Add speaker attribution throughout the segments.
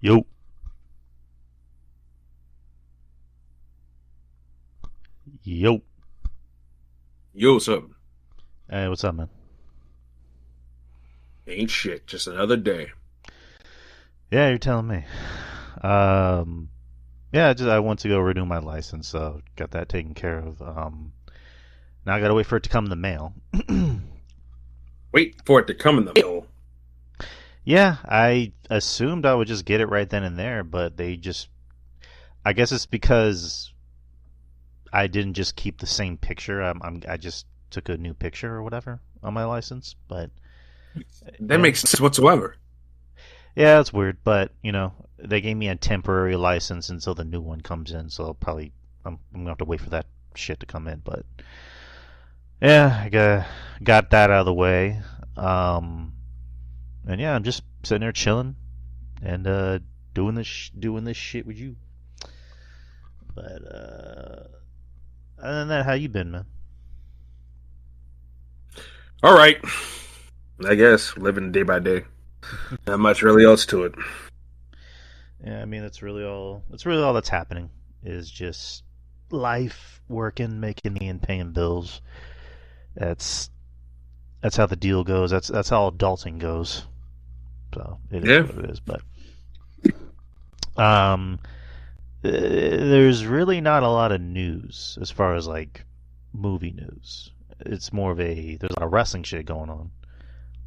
Speaker 1: Yo, yo.
Speaker 2: Yo, what's up?
Speaker 1: Hey, what's up, man?
Speaker 2: Ain't shit. Just another day.
Speaker 1: Yeah, you're telling me. Um, yeah, just I went to go renew my license, so got that taken care of. Now I gotta wait for it to come in the mail.
Speaker 2: Wait for it to come in the mail.
Speaker 1: Yeah, I assumed I would just get it right then and there, but they just. I guess it's because I didn't just keep the same picture. I just took a new picture or whatever on my license, but
Speaker 2: That
Speaker 1: yeah.
Speaker 2: makes sense whatsoever.
Speaker 1: Yeah, that's weird, but they gave me a temporary license until the new one comes in, so I'm gonna have to wait for that shit to come in. But yeah, I got that out of the way. Um, and yeah, I'm just sitting there chilling and doing this shit with you. But other than that, how you been, man?
Speaker 2: All right. I guess living day by day. Not much really else to it.
Speaker 1: Yeah, I mean that's really all that's happening is just life, working, making money, and paying bills. That's That's how the deal goes. That's how adulting goes. So it is
Speaker 2: Yeah.
Speaker 1: what it is. But um, there's really not a lot of news as far as like movie news. It's more of there's a lot of wrestling shit going on.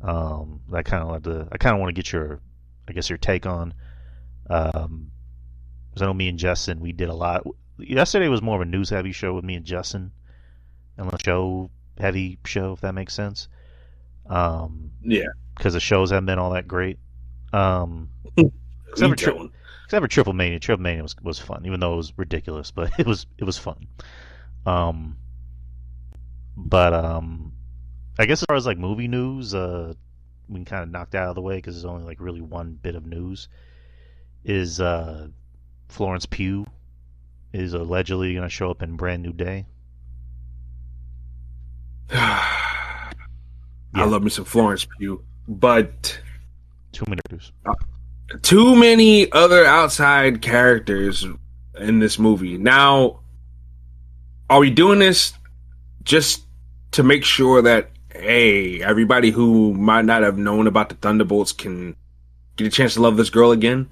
Speaker 1: I kind of want to get I guess your take on. Um, because I know me and Justin we did a lot. Yesterday was more of a news heavy show with me and Justin, and a show heavy show if that makes sense. Um,
Speaker 2: Yeah.
Speaker 1: because the shows haven't been all that great. Um, except
Speaker 2: We
Speaker 1: for
Speaker 2: don't.
Speaker 1: except for Triple Mania. Triple Mania was fun, even though it was ridiculous, but it was fun. Um, but I guess as far as like movie news, we can kind of knock that out of the way because there's only like really one bit of news. Is Florence Pugh is allegedly going to show up in Brand New Day?
Speaker 2: I
Speaker 1: Yeah,
Speaker 2: love me some Florence Pugh, but
Speaker 1: too many news.
Speaker 2: too many other outside characters in this movie. Now, are we doing this just to make sure that hey, everybody who might not have known about the Thunderbolts can get a chance to love this girl again?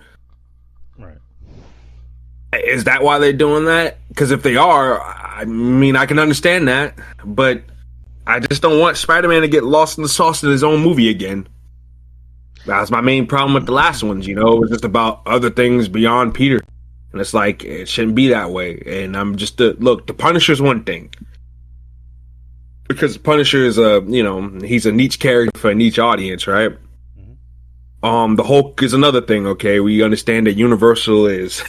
Speaker 1: Right.
Speaker 2: Is that why they're doing that? Because if they are, I mean, I can understand that, but I just don't want Spider-Man to get lost in the sauce in his own movie again. That was my main problem with the last ones. It was just about other things beyond Peter, and it's like it shouldn't be that way. And I'm just look. The Punisher's one thing because the Punisher is he's a niche character for a niche audience, right?
Speaker 1: Mhm.
Speaker 2: The Hulk is another thing. Okay, we understand that Universal is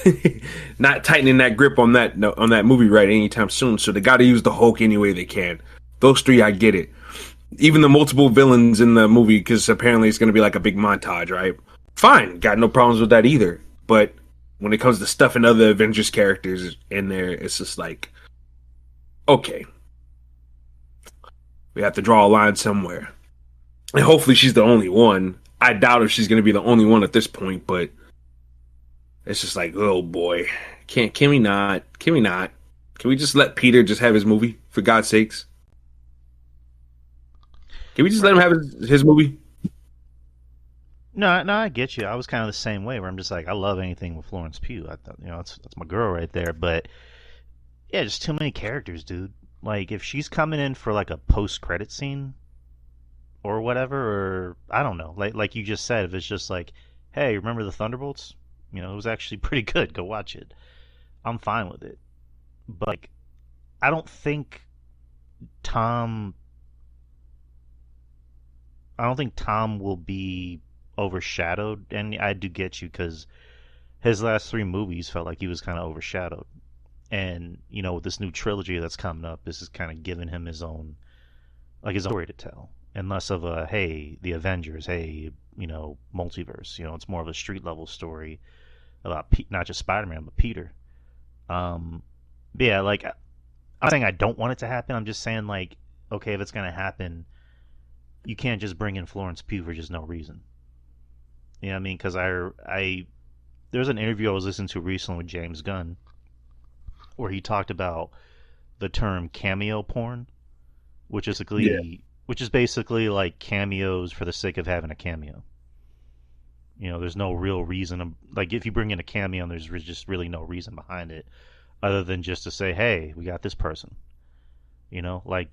Speaker 2: not tightening that grip on that movie right anytime soon. So they got to use the Hulk any way they can. Those three, I get it. Even the multiple villains in the movie, because apparently it's going to be like a big montage, right? Fine, got no problems with that either. But when it comes to stuffing other Avengers characters in there, it's just like, okay, we have to draw a line somewhere. And hopefully she's the only one. I doubt if she's going to be the only one at this point, but it's just like, oh boy, can we not? Can we not? Can we just let Peter just have his movie for God's sakes? Can we just let him
Speaker 1: Right.
Speaker 2: have his movie?
Speaker 1: No, no, I get you. I was kind of the same way, where I'm just like, I love anything with Florence Pugh. I thought, that's my girl right there. But yeah, just too many characters, dude. Like, if she's coming in for like a post-credit scene or whatever, or I don't know, like you just said, if it's just like, hey, remember the Thunderbolts? It was actually pretty good. Go watch it. I'm fine with it. But like, I don't think Tom. I don't think Tom will be overshadowed, and I do get you because his last three movies felt like he was kind of overshadowed. And with this new trilogy that's coming up, this is kind of giving him his own story to tell, and less of a hey, the Avengers, hey, multiverse. It's more of a street level story about not just Spider-Man but Peter. But yeah, like I'm not saying I don't want it to happen. I'm just saying like, okay, if it's gonna happen, you can't just bring in Florence Pugh for just no reason. You know what I mean? Because I there's an interview I was listening to recently with James Gunn where he talked about the term cameo porn,
Speaker 2: Yeah.
Speaker 1: which is basically like cameos for the sake of having a cameo. There's no real reason. Like if you bring in a cameo, there's just really no reason behind it, other than just to say, "Hey, we got this person." Like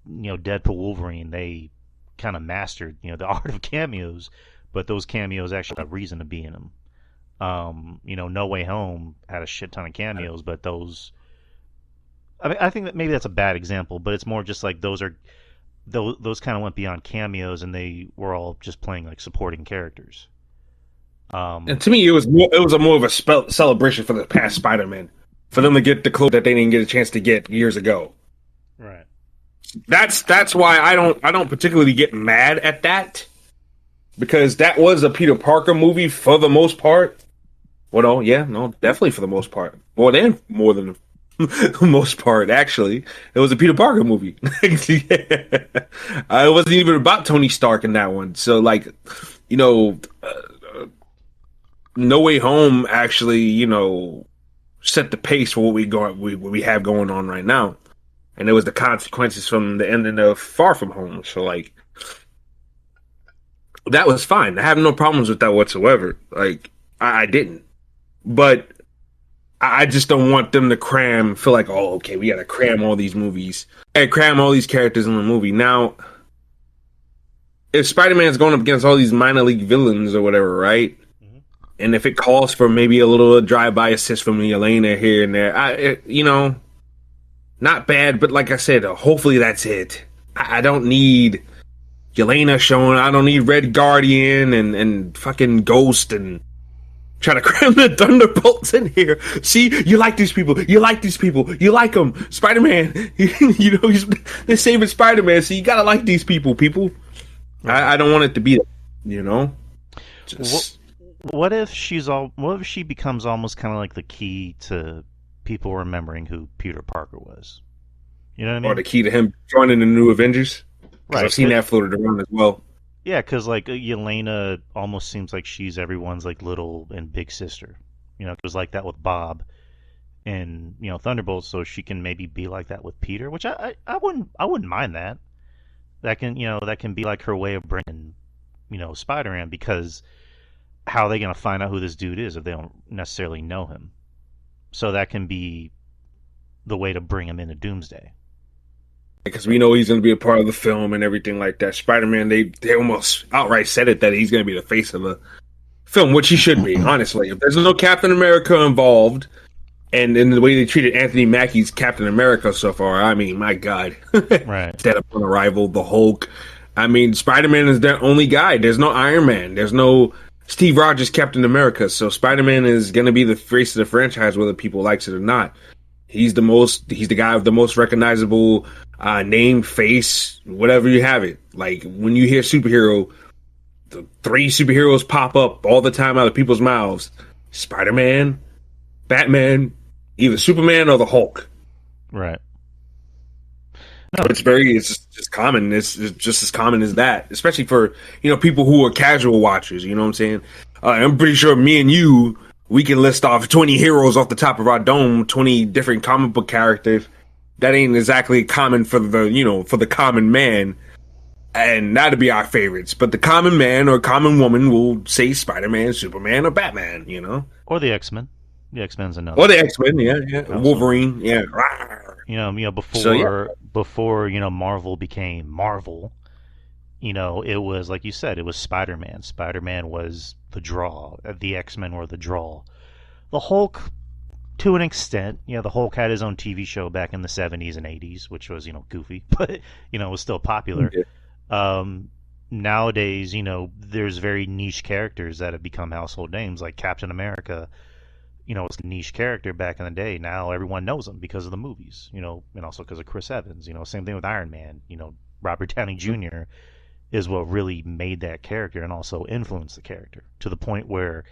Speaker 1: Deadpool, Wolverine, they kind of mastered the art of cameos, but those cameos actually have reason to be in them. No Way Home had a shit ton of cameos, but those. I mean, I think that maybe that's a bad example, but it's more just like those kind of went beyond cameos, and they were all just playing like supporting characters.
Speaker 2: And to me, it was a more of a celebration for the past Spider-Man, for them to get the clothes that they didn't get a chance to get years ago.
Speaker 1: Right.
Speaker 2: That's why I don't particularly get mad at that, because that was a Peter Parker movie for the most part. Well, no, yeah, no, definitely for the most part, more than the most part. Actually, it was a Peter Parker movie. It wasn't even about Tony Stark in that one. So, like, you know. No Way Home actually, set the pace for what we have going on right now, and it was the consequences from the ending of Far From Home. So like, that was fine. I have no problems with that whatsoever. Like, I didn't, but I just don't want them to feel like, oh, okay, we got to cram all these movies and cram all these characters in the movie. Now, if Spider-Man's going up against all these minor league villains or whatever, right? And if it calls for maybe a little drive-by assist from Yelena here and there, not bad. But like I said, hopefully that's it. I don't need Yelena showing. I don't need Red Guardian and fucking Ghost and try to cram the Thunderbolts in here. See, you like these people. You like these people. You like them. Spider-Man, they're saving Spider-Man. So you gotta like these people. I don't want it to be that, Just...
Speaker 1: What if she becomes almost kind of like the key to people remembering who Peter Parker was? You know what I mean?
Speaker 2: Or the key to him joining the new Avengers?
Speaker 1: Right.
Speaker 2: I've seen that floated around as well.
Speaker 1: Yeah, because like Yelena almost seems like she's everyone's like little and big sister. It was like that with Bob and Thunderbolts, so she can maybe be like that with Peter, which I wouldn't mind that. That can be like her way of bringing Spider-Man, because how are they going to find out who this dude is if they don't necessarily know him? So that can be the way to bring him into Doomsday.
Speaker 2: Because we know he's going to be a part of the film and everything like that. Spider-Man, they almost outright said it that he's going to be the face of the film, which he should be, honestly. If there's no Captain America involved, and in the way they treated Anthony Mackie's Captain America so far, I mean, my God.
Speaker 1: Right.
Speaker 2: Dead Upon Arrival, the Hulk. I mean, Spider-Man is their only guy. There's no Iron Man. There's no Steve Rogers Captain America. So Spider-Man is going to be the face of the franchise, whether people likes it or not. He's the guy with the most recognizable name, face, whatever you have it. Like, when you hear superhero, the three superheroes pop up all the time out of people's mouths. Spider-Man, Batman, either Superman or the Hulk.
Speaker 1: Right.
Speaker 2: No. It's just common. It's just as common as that, especially for, people who are casual watchers. You know what I'm saying? I'm pretty sure me and you, we can list off 20 heroes off the top of our dome, 20 different comic book characters. That ain't exactly common for the common man. And that'd be our favorites. But the common man or common woman will say Spider-Man, Superman, or Batman,
Speaker 1: Or the X-Men. The X-Men's another.
Speaker 2: Or the X-Men, yeah. Also, Wolverine, yeah.
Speaker 1: Before Marvel became Marvel, it was like you said, it was Spider-Man. Spider-Man was the draw. The X-Men were the draw. The Hulk, to an extent, the Hulk had his own TV show back in the 70s and 80s, which was goofy, but it was still popular. Yeah. Nowadays, there's very niche characters that have become household names, like Captain America. It's a niche character back in the day. Now everyone knows him because of the movies, and also because of Chris Evans. Same thing with Iron Man. Robert Downey Jr. is what really made that character and also influenced the character to the point where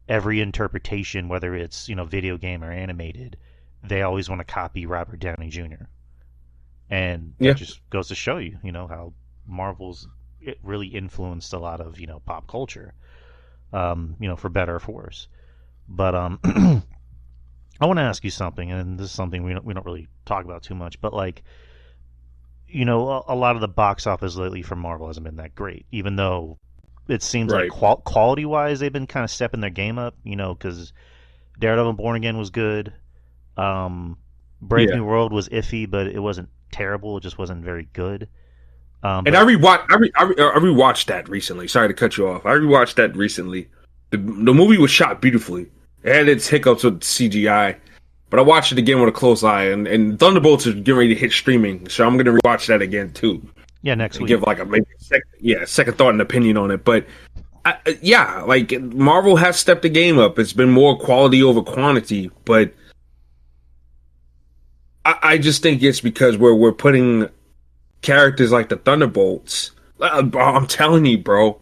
Speaker 1: every interpretation, whether it's, video game or animated, they always want to copy Robert Downey Jr. And that just goes to show you, how it really influenced a lot of, pop culture, for better or for worse. But I want to ask you something, and this is something we don't really talk about too much, but like, a lot of the box office lately for Marvel hasn't been that great, even though it seems like
Speaker 2: Right.
Speaker 1: quality wise they've been kind of stepping their game up. Because Daredevil Born Again was good. Brave
Speaker 2: Yeah.
Speaker 1: New World was iffy, but it wasn't terrible. It just wasn't very good.
Speaker 2: And I
Speaker 1: But
Speaker 2: rewatched I rewatched that recently. Sorry to cut you off. I rewatched that recently. The movie was shot beautifully. It had its hiccups with CGI, but I watched it again with a close eye. And Thunderbolts is getting ready to hit streaming, so I'm gonna rewatch that again too
Speaker 1: yeah, next
Speaker 2: and
Speaker 1: week.
Speaker 2: give like a maybe second thought and opinion on it. But yeah, like Marvel has stepped the game up. It's been more quality over quantity, but I just think it's because we're putting characters like the Thunderbolts. I'm telling you, bro,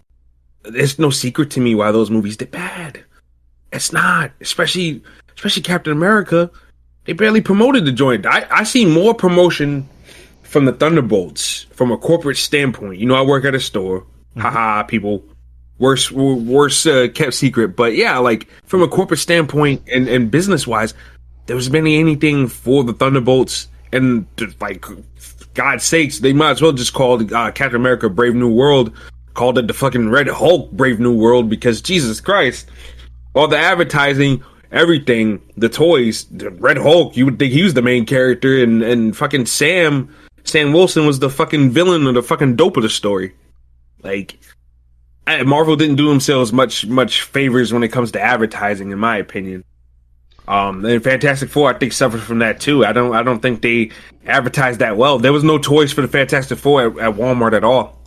Speaker 2: it's no secret to me why those movies did bad. It's not, especially Captain America. They barely promoted the joint. I see more promotion from the Thunderbolts from a corporate standpoint. I work at a store.
Speaker 1: Mm-hmm.
Speaker 2: Haha, people. Worse kept secret. But yeah, like from a corporate standpoint and business wise, there was barely anything for the Thunderbolts. And like, God's sakes, they might as well just call Captain America Brave New World, called it the fucking Red Hulk Brave New World, because Jesus Christ, all the advertising, everything, the toys, the Red Hulk, you would think he was the main character, and fucking Sam Wilson was the fucking villain or the fucking dope of the story. Like, Marvel didn't do themselves much favors when it comes to advertising, in my opinion. And Fantastic Four, I think, suffers from that too. I don't think they advertised that well. There was no toys for the Fantastic Four at Walmart at all.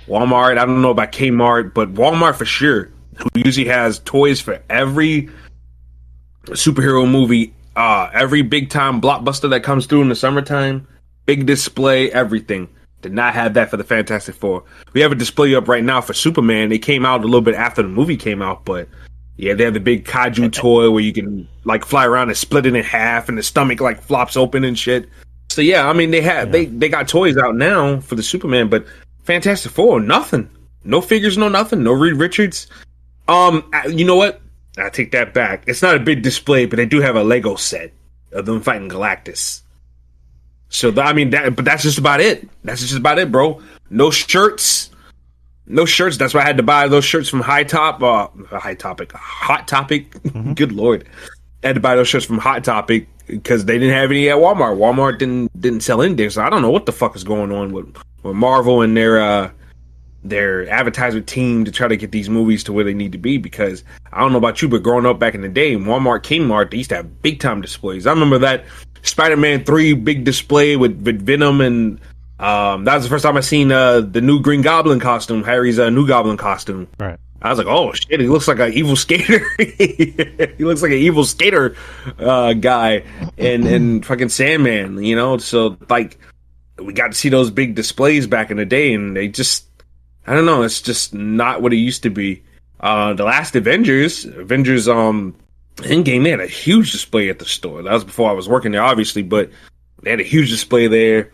Speaker 2: Walmart, I don't know about Kmart, but Walmart for sure, who usually has toys for every superhero movie, every big time blockbuster that comes through in the summertime, big display, everything. Did not have that for the Fantastic Four. We have a display up right now for Superman. It came out a little bit after the movie came out, but yeah, they have the big kaiju toy where you can like fly around and split it in half, and the stomach like flops open and shit. So yeah, I mean they got toys out now for the Superman, but Fantastic Four, nothing, no figures, no nothing, no Reed Richards. You know what? I take that back. It's not a big display, but they do have a Lego set of them fighting Galactus. So but that's just about it. That's just about it, bro. No shirts. No shirts. That's why I had to buy those shirts from Hot Topic.
Speaker 1: Mm-hmm.
Speaker 2: Good Lord. I had to buy those shirts from Hot Topic because they didn't have any at Walmart. Walmart didn't sell in there. So I don't know what the fuck is going on with Marvel and their advertisement team to try to get these movies to where they need to be, because I don't know about you, but growing up back in the day, Walmart, Kmart, they used to have big time displays. I remember that Spider-Man 3 big display with Venom, and that was the first time I seen the new Green Goblin costume, Harry's new Goblin costume.
Speaker 1: Right.
Speaker 2: I was like, oh shit, he looks like an evil skater. He looks like an evil skater guy, and fucking Sandman, so like we got to see those big displays back in the day, and they just, I don't know, it's just not what it used to be. The last Avengers Endgame, they had a huge display at the store. That was before I was working there, obviously, but they had a huge display there.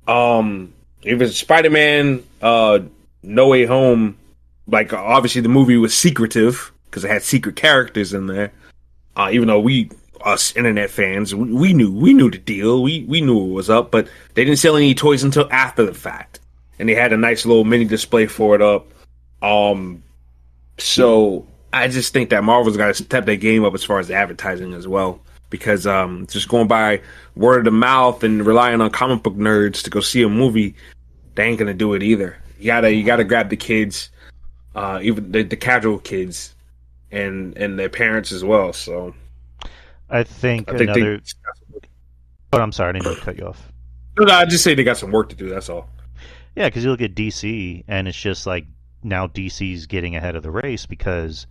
Speaker 2: Even Spider-Man, No Way Home, like obviously the movie was secretive because it had secret characters in there. Even though us internet fans, we knew the deal, we knew what was up, but they didn't sell any toys until after the fact, and they had a nice little mini display for it up. So I just think that Marvel's got to step their game up as far as advertising as well, because just going by word of the mouth and relying on comic book nerds to go see a movie, they ain't gonna do it either. You gotta grab the kids, even the casual kids, and their parents as well. So
Speaker 1: I think
Speaker 2: I think
Speaker 1: another. Oh, I'm sorry, I didn't mean to cut you off.
Speaker 2: No, I just say they got some work to do. That's all.
Speaker 1: Yeah, because you look at DC, and it's just like now DC's getting ahead of the race because,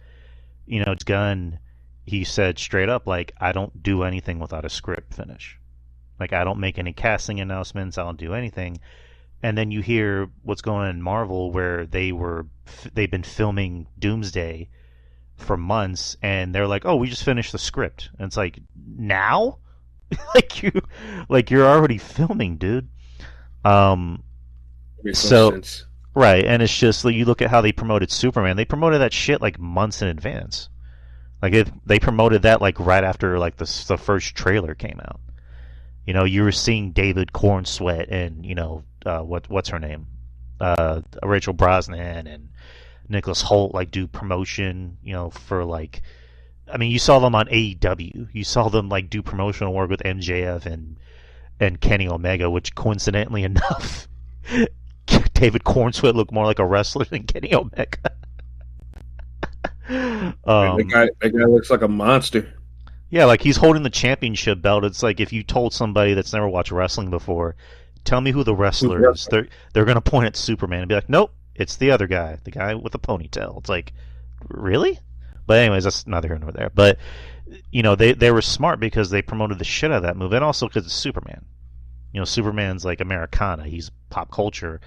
Speaker 1: it's Gunn. He said straight up, like, I don't do anything without a script finish. Like, I don't make any casting announcements. I don't do anything. And then you hear what's going on in Marvel, where they've been filming Doomsday for months, and they're like, "Oh, we just finished the script." And it's like, now, you're already filming, dude.
Speaker 2: Makes
Speaker 1: So
Speaker 2: sense.
Speaker 1: right, and it's just like you look at how they promoted Superman. They promoted that shit like months in advance. Like they promoted that like right after like the first trailer came out. You know, you were seeing David Cornsweet and what's her name, Rachel Brosnan and Nicholas Hoult like do promotion. You know, for like, I mean, you saw them on AEW. You saw them like do promotional work with MJF and Kenny Omega, which coincidentally enough, David Cornsweet looked more like a wrestler than Kenny Omega.
Speaker 2: That guy looks like a monster.
Speaker 1: Yeah, like he's holding the championship belt. It's like if you told somebody that's never watched wrestling before, tell me who the wrestler is. They're gonna point at Superman and be like, nope, it's the other guy, the guy with the ponytail. It's like, really? But anyways, that's neither here nor there. But you know, they were smart because they promoted the shit out of that move, and also because it's Superman. You know, Superman's like Americana. He's pop culture,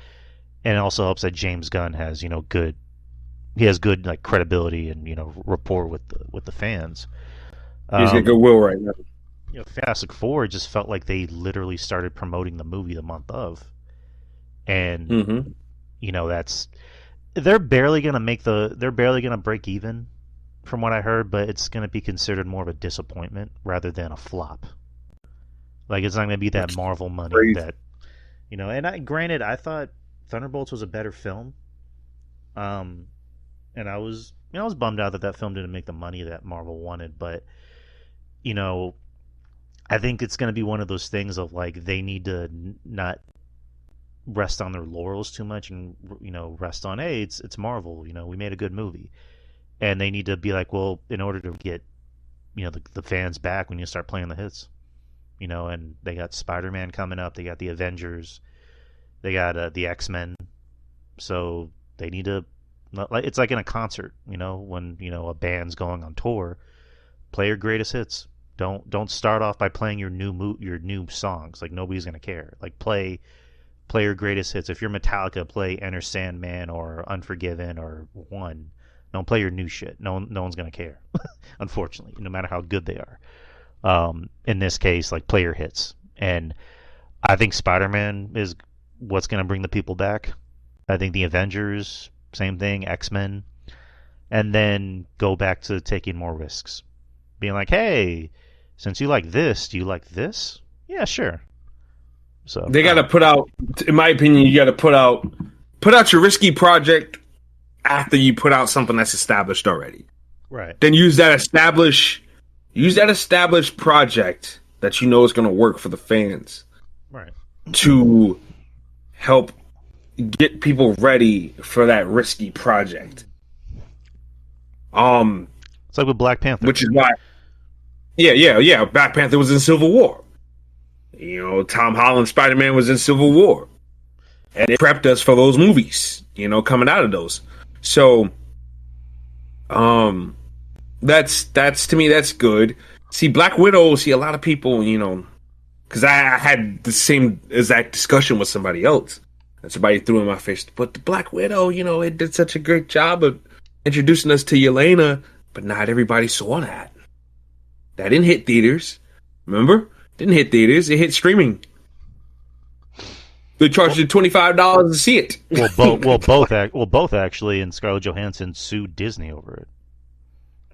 Speaker 1: and it also helps that James Gunn has good. He has good like credibility and rapport with the fans.
Speaker 2: He's got goodwill right now.
Speaker 1: Fantastic Four just felt like they literally started promoting the movie the month of, and that's they're barely gonna break even, from what I heard, but it's gonna be considered more of a disappointment rather than a flop. Like it's not gonna be that Marvel money
Speaker 2: Crazy.
Speaker 1: that granted, I thought Thunderbolts was a better film, and I was bummed out that film didn't make the money that Marvel wanted, but I think it's going to be one of those things of like they need to not rest on their laurels too much and rest on, hey, it's Marvel, we made a good movie, and they need to be like, well, in order to get the fans back, we need to start playing the hits, and they got Spider-Man coming up, they got the Avengers, they got the X-Men, so they need to, it's like in a concert, when a band's going on tour, play your greatest hits. Don't start off by playing your new songs. Like nobody's gonna care. Like play your greatest hits. If you're Metallica, play Enter Sandman or Unforgiven or One. Don't play your new shit. No one's gonna care. Unfortunately, no matter how good they are. In this case, like play your hits. And I think Spider-Man is what's gonna bring the people back. I think the Avengers, same thing. X-Men, and then go back to taking more risks. Being like, hey, since you like this, do you like this? Yeah, sure. So
Speaker 2: they got to put out, in my opinion, you got to put out your risky project after you put out something that's established already.
Speaker 1: Right.
Speaker 2: Then use that established project that you know is going to work for the fans.
Speaker 1: Right.
Speaker 2: To help get people ready for that risky project.
Speaker 1: It's like with Black Panther.
Speaker 2: Which is why Yeah. Black Panther was in Civil War. Tom Holland Spider-Man was in Civil War. And it prepped us for those movies, coming out of those. So that's to me that's good. See, Black Widow, a lot of people, because I had the same exact discussion with somebody else. And somebody threw in my face, but the Black Widow, it did such a great job of introducing us to Yelena, but not everybody saw that. That didn't hit theaters. Remember? Didn't hit theaters. It hit streaming. They charged you $25 to see it.
Speaker 1: Both actually, and Scarlett Johansson sued Disney over it.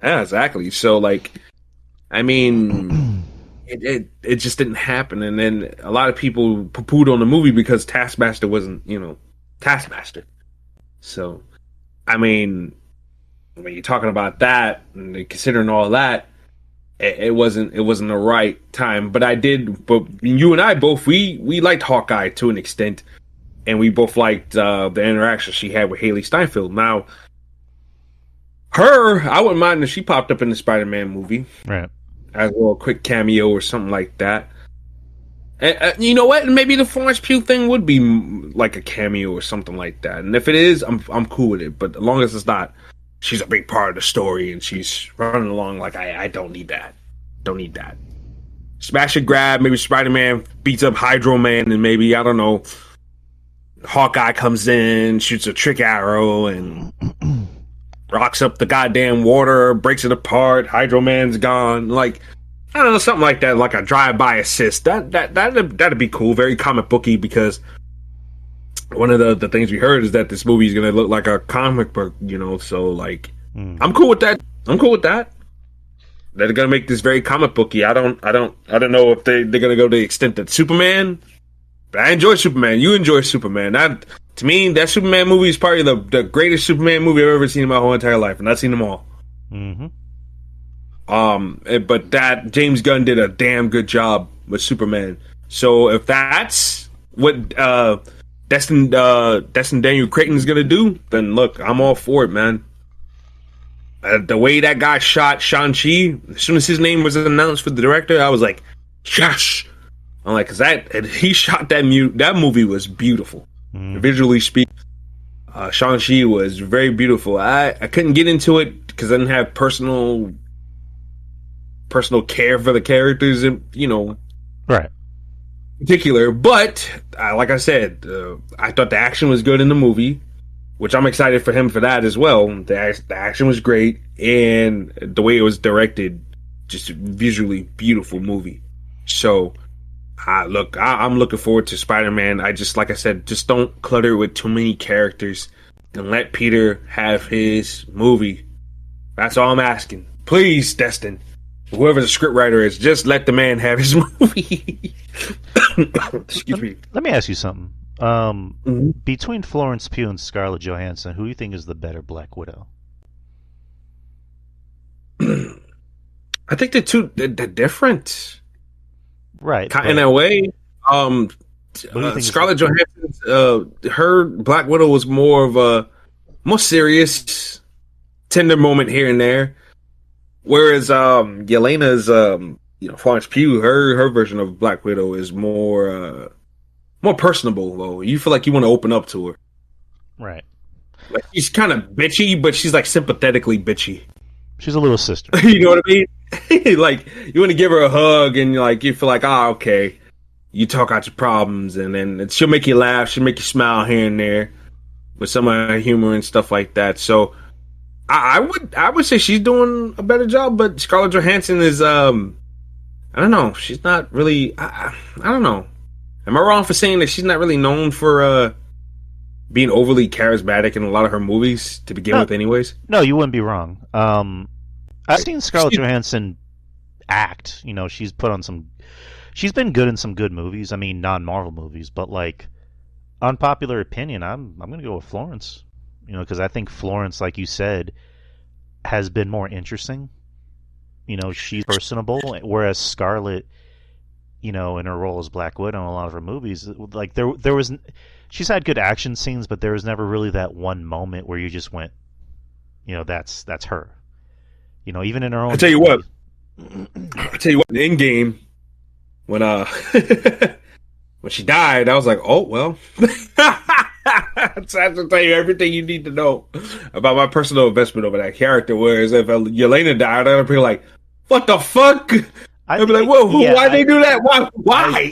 Speaker 2: Yeah, exactly. So, I mean, it just didn't happen. And then a lot of people poo-pooed on the movie because Taskmaster wasn't, Taskmaster. So, I mean, when you're talking about that and considering all that, it wasn't the right time. But you and I both, we liked Hawkeye to an extent, and we both liked the interaction she had with Haley Steinfeld. Now, I wouldn't mind if she popped up in the Spider-Man movie,
Speaker 1: right?
Speaker 2: As a little quick cameo or something like that. And you know what? Maybe the Florence Pugh thing would be like a cameo or something like that. And if it is, I'm cool with it. But as long as it's not, she's a big part of the story and she's running along like I don't need that. Don't need that. Smash and grab. Maybe Spider-Man beats up Hydro Man, and maybe, I don't know, Hawkeye comes in, shoots a trick arrow, and rocks up the goddamn water, breaks it apart. Hydro Man's gone. Like, I don't know, something like that, like a drive-by assist. That'd be cool. Very comic booky, because one of the things we heard is that this movie is gonna look like a comic book, so like, I'm cool with that. They're gonna make this very comic booky. I don't know if they're gonna go to the extent that Superman. But I enjoy Superman. You enjoy Superman. That to me, that Superman movie is probably the greatest Superman movie I've ever seen in my whole entire life, and I've seen them all.
Speaker 1: Mm-hmm.
Speaker 2: But that James Gunn did a damn good job with Superman. So if that's what Destin Daniel Cretton's gonna do, then look, I'm all for it, man. The way that guy shot Shang-Chi, as soon as his name was announced for the director, I was like, "Gosh!" I'm like, "Cause he shot that movie was beautiful, visually speaking. Shang-Chi was very beautiful. I couldn't get into it because I didn't have personal care for the characters,
Speaker 1: right,
Speaker 2: particular. But like I said, I thought the action was good in the movie, which I'm excited for him for that as well. The action was great, and the way it was directed, just a visually beautiful movie. So, I'm looking forward to Spider-Man. Like I said, just don't clutter it with too many characters, and let Peter have his movie. That's all I'm asking. Please, Destin, whoever the scriptwriter is, just let the man have his movie. Excuse me.
Speaker 1: Let me ask you something. Between Florence Pugh and Scarlett Johansson, who do you think is the better Black Widow?
Speaker 2: I think they're different,
Speaker 1: right?
Speaker 2: In a way. Scarlett Johansson, her Black Widow was more of a more serious, tender moment here and there, whereas Yelena's, Florence Pugh, her version of Black Widow is more personable. Though you feel like you want to open up to her,
Speaker 1: right?
Speaker 2: Like she's kind of bitchy, but she's like sympathetically bitchy.
Speaker 1: She's a little sister.
Speaker 2: You know what I mean? Like you want to give her a hug, and you feel like, okay. You talk out your problems, and then she'll make you laugh. She'll make you smile here and there with some of her humor and stuff like that. So I would say she's doing a better job. But Scarlett Johansson is I don't know. She's not really. I don't know. Am I wrong for saying that she's not really known for being overly charismatic in a lot of her movies to begin with, anyways?
Speaker 1: No, you wouldn't be wrong. I've seen Scarlett Johansson act. She's put on some. She's been good in some good movies. I mean, non-Marvel movies, but like unpopular opinion, I'm gonna go with Florence. Because I think Florence, like you said, has been more interesting. She's personable, whereas Scarlett, in her role as Black Widow in a lot of her movies, like there was, she's had good action scenes, but there was never really that one moment where you just went, that's her. Even in her own.
Speaker 2: I tell you what, in Endgame. When when she died, I was like, oh well. So I have to tell you everything you need to know about my personal investment over that character. Whereas if Yelena died, I'd be like, what the fuck? I'd be like, whoa, why'd they do that? Why?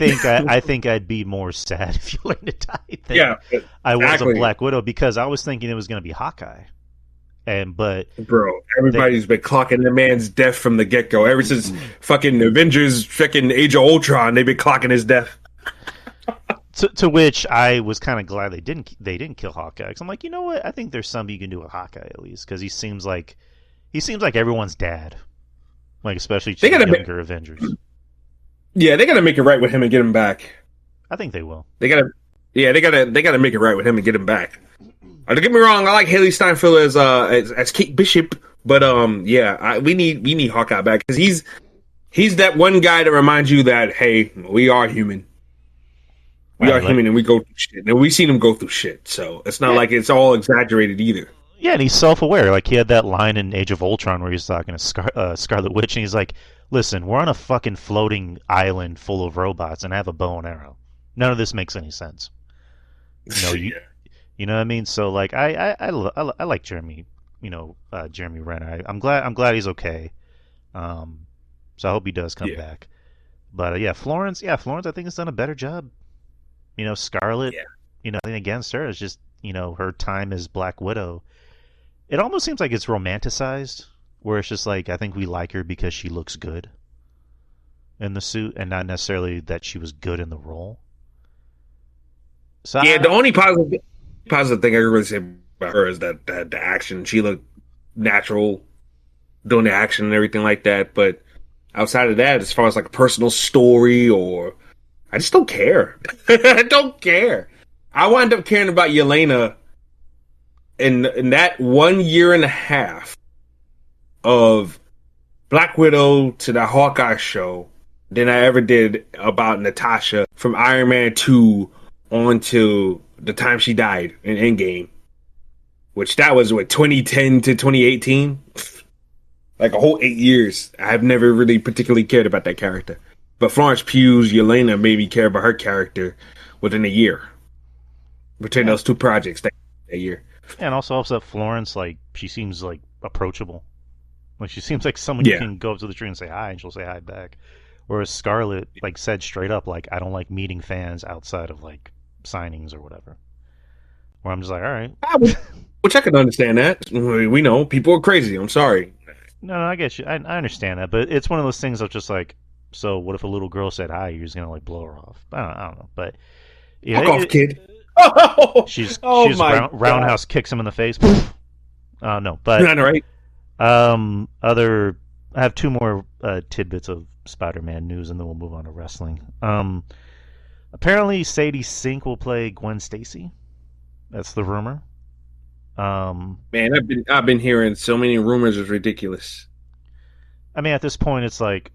Speaker 1: I think I'd be more sad if Yelena died than I was a Black Widow, because I was thinking it was going to be Hawkeye. But
Speaker 2: everybody's been clocking the man's death from the get go. Ever since fucking Avengers, fucking Age of Ultron, they've been clocking his death.
Speaker 1: To which I was kind of glad they didn't kill Hawkeye, because I'm like, you know what? I think there's something you can do with Hawkeye at least, because he seems like everyone's dad, like especially to the younger Avengers.
Speaker 2: Yeah, they got to make it right with him and get him back.
Speaker 1: I think they will.
Speaker 2: They got to make it right with him and get him back. Don't get me wrong, I like Haley Steinfeld as Kate Bishop, but we need Hawkeye back, because he's that one guy to remind you that, hey, we are human. We are human, and we go through shit, and we've seen him go through shit. So it's not like it's all exaggerated either.
Speaker 1: Yeah, and he's self-aware. Like he had that line in Age of Ultron where he's talking to Scarlet Witch, and he's like, "Listen, we're on a fucking floating island full of robots, and I have a bow and arrow. None of this makes any sense." You know what I mean? So like I like Jeremy, Jeremy Renner. I'm glad he's okay. So I hope he does come back. But Florence I think has done a better job. Scarlett, nothing against her. It's just, her time as Black Widow. It almost seems like it's romanticized, where it's just like, I think we like her because she looks good in the suit, and not necessarily that she was good in the role. So
Speaker 2: the only positive thing I can really say about her is that the action, she looked natural. doing the action and everything like that. But outside of that, as far as like a personal story, or I just don't care. I don't care. I wind up caring about Yelena in that 1 year and a half of Black Widow to the Hawkeye show than I ever did about Natasha from Iron Man 2 on to the time she died in Endgame. Which that was, 2010 to 2018? Like a whole 8 years. I've never really particularly cared about that character. But Florence Pugh's Yelena made me care about her character within a year. Between those two projects that year.
Speaker 1: And also helps that Florence, like, she seems, like, approachable. Like, she seems like someone you can go up to the tree and say hi, and she'll say hi back. Whereas Scarlett, like, said straight up, like, I don't like meeting fans outside of, like, signings or whatever. Where I'm just like, all right.
Speaker 2: Which I can understand that. We know. People are crazy. I'm sorry.
Speaker 1: No, I get you. I understand that. But it's one of those things of just like, so what if a little girl said hi, you're just going to, like, blow her off? I don't know. But, yeah.
Speaker 2: Fuck off, kid.
Speaker 1: She's roundhouse kicks him in the face. No, but...
Speaker 2: Right.
Speaker 1: I have two more tidbits of Spider-Man news, and then we'll move on to wrestling. Apparently, Sadie Sink will play Gwen Stacy. That's the rumor.
Speaker 2: Man, I've been hearing so many rumors. It's ridiculous.
Speaker 1: I mean, at this point, it's like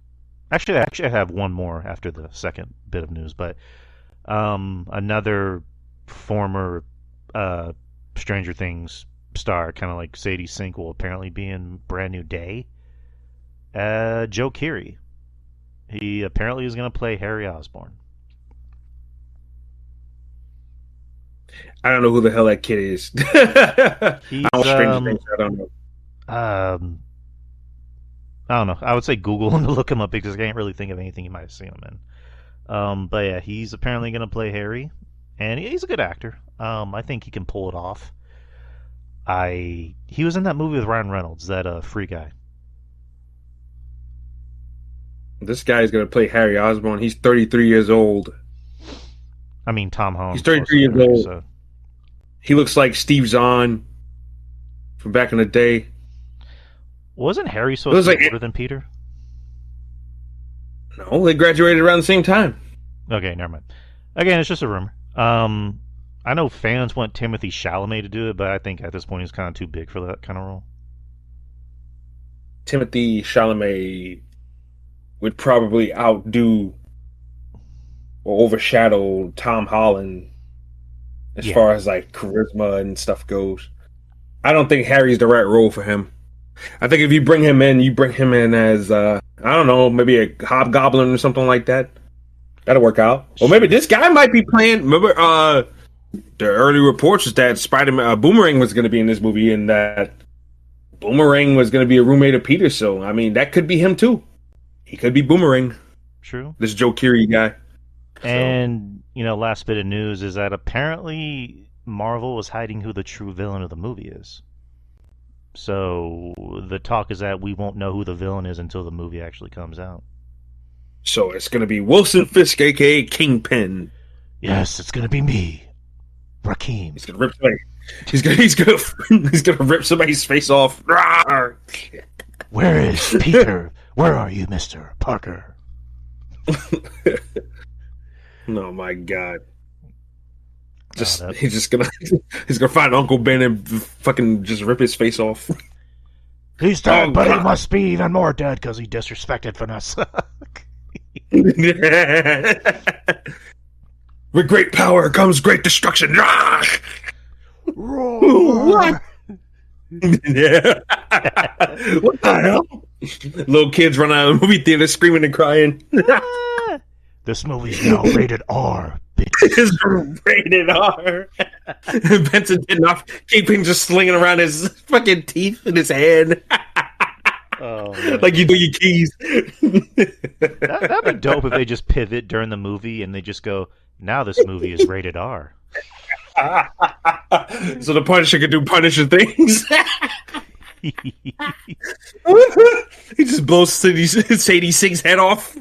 Speaker 1: actually, I have one more after the second bit of news, but another former Stranger Things star, kind of like Sadie Sink, will apparently be in Brand New Day. Joe Keery. He apparently is going to play Harry Osborn.
Speaker 2: I don't know who the hell that kid is. I don't know.
Speaker 1: I don't know. I would say Google him to look him up because I can't really think of anything you might have seen him in. But yeah, he's apparently going to play Harry, and he's a good actor. I think he can pull it off. He was in that movie with Ryan Reynolds, that Free Guy.
Speaker 2: This guy is going to play Harry Osborn. He's 33 years old.
Speaker 1: I mean, Tom Holland.
Speaker 2: He's 33 years old. So. He looks like Steve Zahn from back in the day.
Speaker 1: Wasn't Harry supposed to be older than Peter?
Speaker 2: No, they graduated around the same time.
Speaker 1: Okay, never mind. Again, it's just a rumor. I know fans want Timothée Chalamet to do it, but I think at this point he's kind of too big for that kind of role.
Speaker 2: Timothée Chalamet would probably outdo or overshadow Tom Holland as far as like charisma and stuff goes. I don't think Harry's the right role for him. I think if you bring him in as I don't know, maybe a hobgoblin or something like that. That'll work out. Or maybe this guy might be playing. Remember, the early reports was that Spider-Man Boomerang was going to be in this movie, and that Boomerang was going to be a roommate of Peter. So I mean, that could be him too. He could be Boomerang.
Speaker 1: True.
Speaker 2: This Joe Keery guy.
Speaker 1: And last bit of news is that apparently Marvel was hiding who the true villain of the movie is. So the talk is that we won't know who the villain is until the movie actually comes out.
Speaker 2: So it's going to be Wilson Fisk, aka Kingpin.
Speaker 1: Yes, it's going to be me, Rakeem.
Speaker 2: He's going to rip somebody. He's going to rip somebody's face off.
Speaker 1: Where is Peter? Where are you, Mr. Parker?
Speaker 2: Oh my God. He's gonna find Uncle Ben and fucking just rip his face off.
Speaker 1: He's dead, but he must be even more dead because he disrespected Vanessa.
Speaker 2: With great power comes great destruction.
Speaker 1: Roar!
Speaker 2: Yeah. What the hell? Little kids run out of the movie theater screaming and crying.
Speaker 1: This movie's now rated R.
Speaker 2: It's rated R. Benson did not keeping just slinging around his fucking teeth in his hand.
Speaker 1: Oh,
Speaker 2: like you do your keys.
Speaker 1: That'd be dope if they just pivot during the movie and they just go, now this movie is rated R.
Speaker 2: So the Punisher could do Punisher things. He just blows Sadie Sink's head off.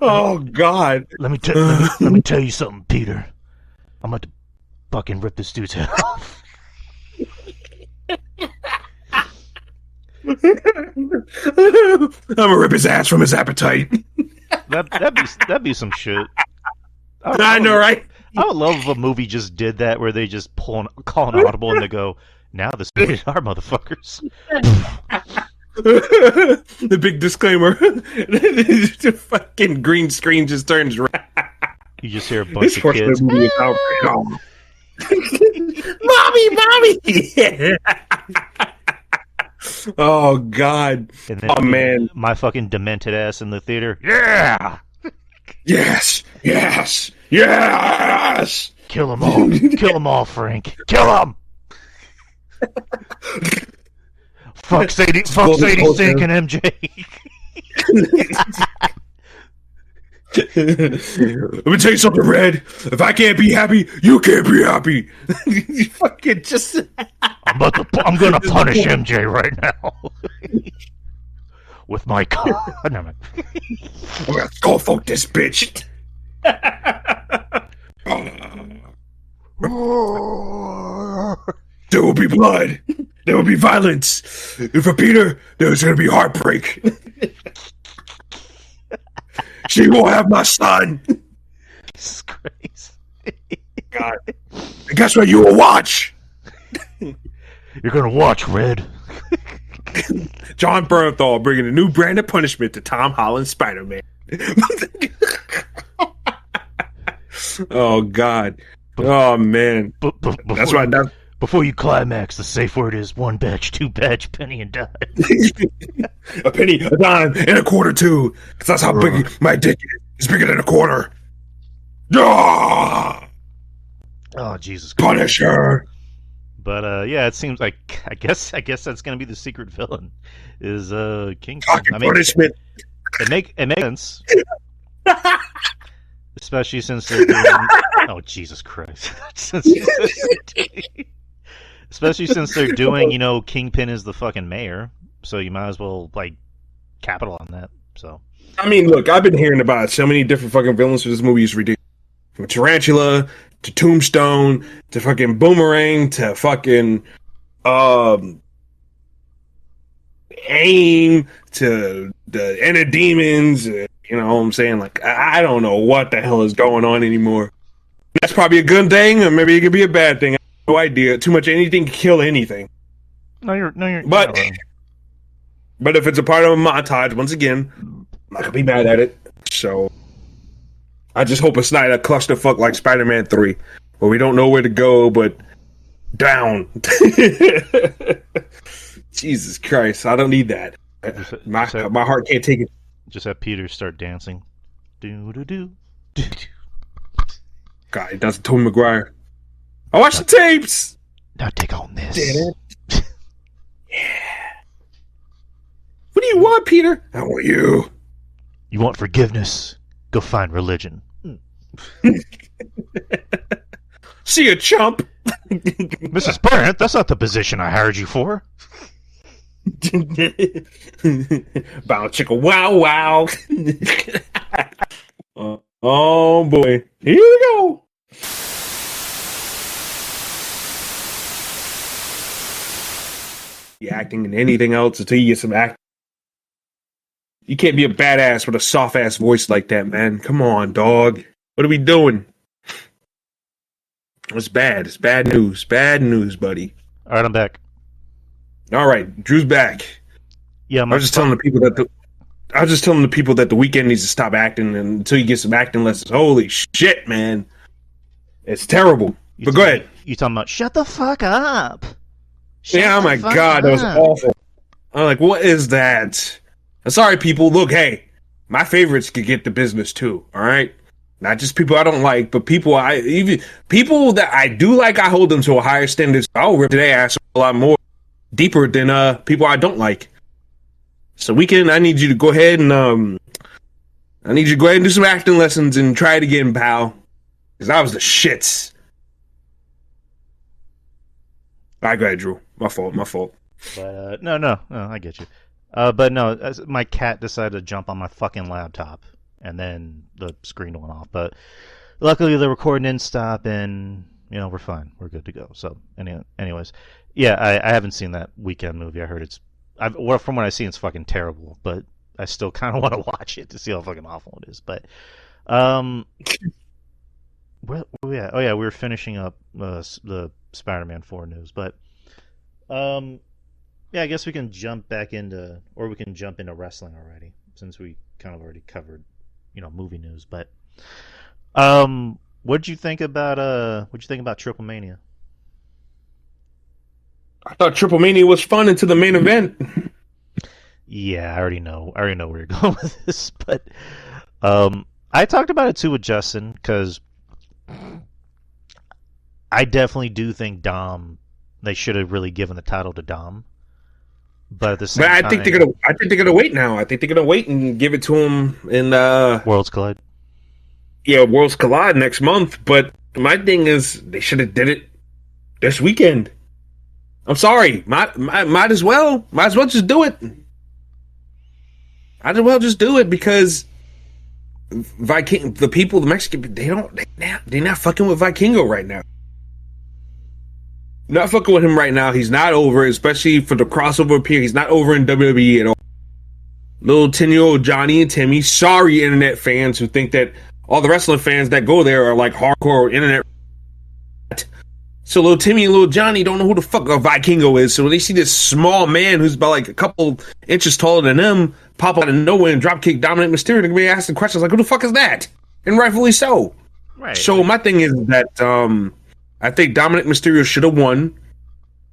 Speaker 2: Oh God!
Speaker 1: Let me tell you something, Peter. I'm about to fucking rip this dude's head off.
Speaker 2: I'm gonna rip his ass from his appetite.
Speaker 1: That'd be some shit.
Speaker 2: I know, right?
Speaker 1: I would love if a movie just did that, where they just call an audible and they go, "Now this rated R, motherfuckers."
Speaker 2: The big disclaimer: the fucking green screen just turns red.
Speaker 1: You just hear a bunch of kids.
Speaker 2: Movie is out. Mommy! Oh God!
Speaker 1: And then,
Speaker 2: Oh man!
Speaker 1: My fucking demented ass in the theater. Yeah.
Speaker 2: Yes!
Speaker 1: Kill them all! Kill them all, Frank! Kill them! Fuck Sadie Sink and MJ.
Speaker 2: Let me tell you something, Red. If I can't be happy, you can't be happy. You fucking just.
Speaker 1: I'm gonna punish MJ right now with my car. No, no.
Speaker 2: I'm gonna go fuck this bitch. There will be blood. There will be violence. And for Peter, there's gonna be heartbreak. She won't have my son.
Speaker 1: Jesus Christ.
Speaker 2: God. And guess what? You will watch.
Speaker 1: You're gonna watch, Red.
Speaker 2: John Bernthal bringing a new brand of punishment to Tom Holland's Spider-Man. Oh God. Oh man. That's right.
Speaker 1: Before you climax, the safe word is one batch, two batch, penny and dime.
Speaker 2: A penny, a dime, and a quarter too. Because that's how big my dick is. It's bigger than a quarter. Ah!
Speaker 1: Oh Jesus Christ.
Speaker 2: Punisher.
Speaker 1: But yeah, it seems like I guess that's gonna be the secret villain is King.
Speaker 2: Punishment.
Speaker 1: It makes sense. Especially since they're doing... Oh, Jesus Christ. Especially since they're doing, Kingpin is the fucking mayor, so you might as well, capital on that, so...
Speaker 2: I mean, look, I've been hearing about so many different fucking villains for this movie. It's ridiculous. From Tarantula, to Tombstone, to fucking Boomerang, to fucking, AIM, to the End of Demons, you know what I'm saying? I don't know what the hell is going on anymore. That's probably a good thing, or maybe it could be a bad thing. I have no idea. Too much anything can kill anything.
Speaker 1: No, you're
Speaker 2: but,
Speaker 1: not wrong.
Speaker 2: But if it's a part of a montage, once again, I'm not gonna be mad at it. So, I just hope it's not a clusterfuck like Spider-Man 3, where we don't know where to go, but down. Jesus Christ, I don't need that. My heart can't take it.
Speaker 1: Just have Peter start dancing. Do.
Speaker 2: God, he does Tobey Maguire. I watched the tapes.
Speaker 1: Now take on this.
Speaker 2: Yeah. What do you want, Peter? I want you.
Speaker 1: You want forgiveness? Go find religion.
Speaker 2: See a chump.
Speaker 1: Mrs. Brandt, that's not the position I hired you for.
Speaker 2: Bow chicka wow. Oh boy. Here we go. The acting and anything else until you get some acting. You can't be a badass with a soft ass voice like that, man. Come on, dog. What are we doing? It's bad. It's bad news. Bad news, buddy.
Speaker 1: All right, I'm back.
Speaker 2: All right, Drew's back.
Speaker 1: Yeah,
Speaker 2: I was just telling the people that the Weeknd needs to stop acting until you get some acting lessons. Holy shit, man, it's terrible. But go ahead.
Speaker 1: You talking about shut the fuck up?
Speaker 2: Oh my God, that was awful. I'm like, what is that? I'm sorry, people. Look, hey, my favorites could get the business too. All right, not just people I don't like, but people that I do like. I hold them to a higher standard. I'll rip their ass a lot more deeper than people I don't like. So Weeknd, I need you to go ahead and do some acting lessons and try it again, pal. Because that was the shits. All right, go ahead, Drew. My fault.
Speaker 1: But no, I get you. But no, my cat decided to jump on my fucking laptop, and then the screen went off. But luckily, the recording didn't stop, and we're fine. We're good to go. So, anyways, yeah, I haven't seen that Weeknd movie. I heard it's well, from what I see, it's fucking terrible. But I still kind of want to watch it to see how fucking awful it is. But um, where we at? Oh yeah, we were finishing up the Spider-Man 4 news, but um, yeah, I guess we can jump back into, or we can jump into wrestling already, since we kind of already covered, movie news. But what'd you think about Triplemania?
Speaker 2: I thought Triplemania was fun into the main event.
Speaker 1: Yeah, I already know. I already know where you're going with this, but I talked about it too with Justin because I definitely do think Dom. They should have really given the title to Dom, but at the same
Speaker 2: But I
Speaker 1: time,
Speaker 2: think they're gonna wait now. I think they're gonna wait and give it to him in
Speaker 1: Worlds Collide.
Speaker 2: Worlds Collide next month. But my thing is they should have did it this weekend. I'm sorry. Might as well just do it. Might as well just do it because the Mexican, they're not fucking with Vikingo right now. Not fucking with him right now. He's not over, especially for the crossover appeal. He's not over in WWE at all. Little 10-year-old Johnny and Timmy. Sorry, internet fans who think that all the wrestling fans that go there are like hardcore internet. So little Timmy and little Johnny don't know who the fuck a Vikingo is. So when they see this small man who's about like a couple inches taller than them pop out of nowhere and dropkick Dominic Mysterio, they're gonna be asking questions like, who the fuck is that? And rightfully so.
Speaker 1: Right.
Speaker 2: So my thing is that I think Dominic Mysterio should have won.